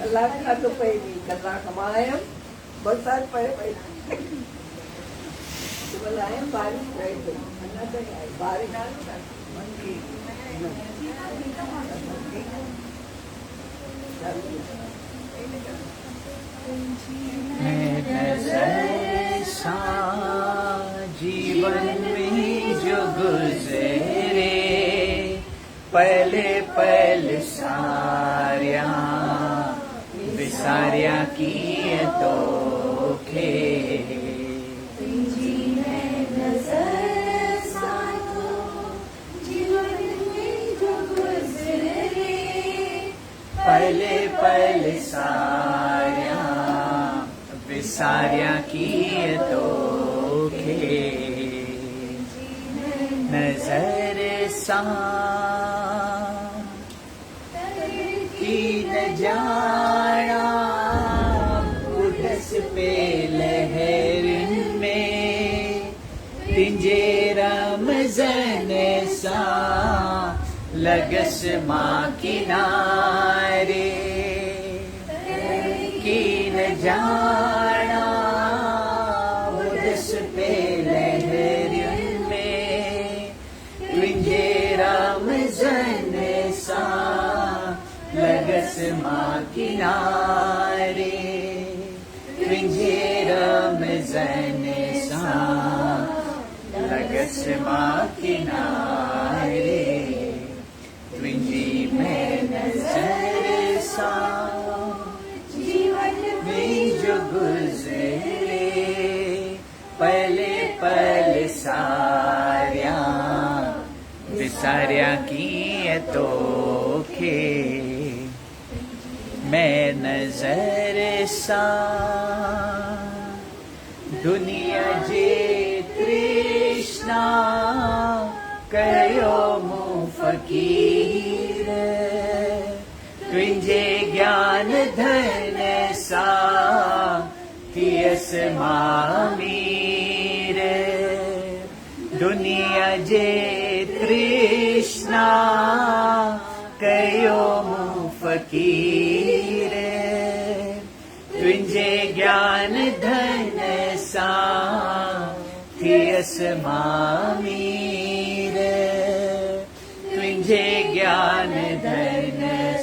કલાક તો પડી કલાક અમાયમ વરસાદ પડે બોલાયમ બારિશ પડી બારિશ ऐसा जीवन में जो गुजरे, पहले पल सारिया विसारिया किए तो खे. पहले पल सारिया विसारिया किए तो खे. नजर सा की न जाना उठस पे लहर में, तिंजे रमज़न सा लगस माँ किनारे. की न जाना उठस पे लहर में, तिंजे रमज़न सां लॻस मां किनारे तुंहिंजे रमज़न सां लॻस मां किनारे तुंहिंजी नज़र सां जीवन में जो गुज़रे पले पल सारिया विसारिया कीअं तोखे मैं नज़र सां दुनिया जे तृष्णा कयो मूं फ़क़ीर तुंहिंजे ज्ञान धन सां थियसि मां अमीर दुनिया जे तृष्णा कयो मूं फ़क़ीर तुंहिंजे ज्ञान धन सां थियसि मां अमीर तुंहिंजे ज्ञान धन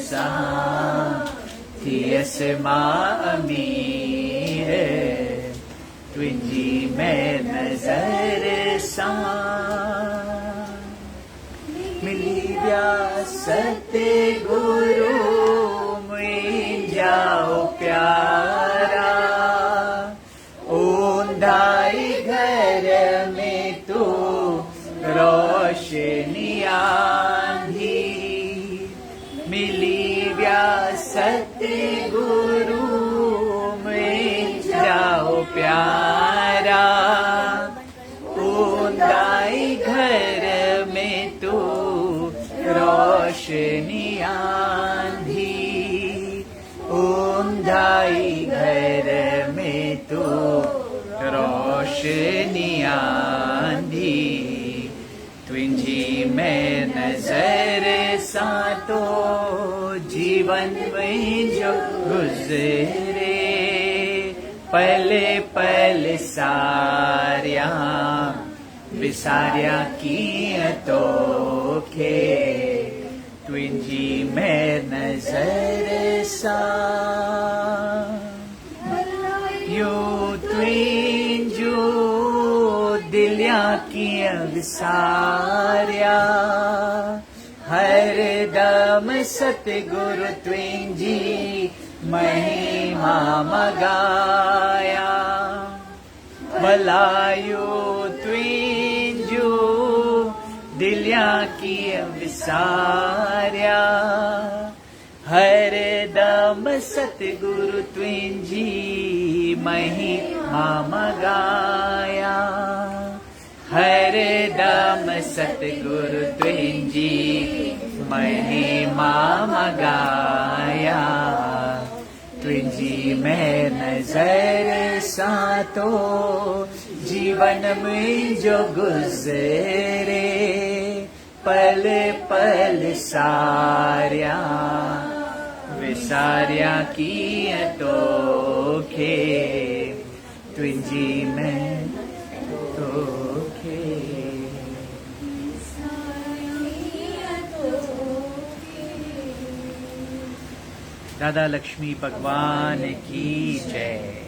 सां थियसि मां अमीर तुंहिंजी मैं नज़र सां मिली विया सतगुरु मुंहिंजा प्यारा ऊंदाई घर में तू रोशनी आंधी मिली विया सतगुरु मुंहिंजा प्यारा ऊंदाई घर में तू रोशनी आंधी ऊंदाई घर में तू रोशनी आंधी तुंहिंजी मैं नज़र सां तो जीवन मुंहिंजो गुज़रे पले पल सारिया विसारिया कीअं तोखे तुंहिंजी मैं नज़र सां यो तुंहिंजो दिलिया कीअं विसारिया हर दम सतगुरु तुंहिंजी महिमा मगाया भलायो तुंहिंजो दिलिया कीअं विसारिया हर दम सतगुरु तुंहिंजी महिमा मगाया हर दम सतगुरु तुंहिंजी महिमा मगाया तुंहिंजी मैं नज़र सां तो जीवन मुंहिंजो गुज़रे पल पल सारिया विसारिया कीअं तोखे तुंहिंजी मैं तोखे दादा लक्ष्मी भगवान की जय।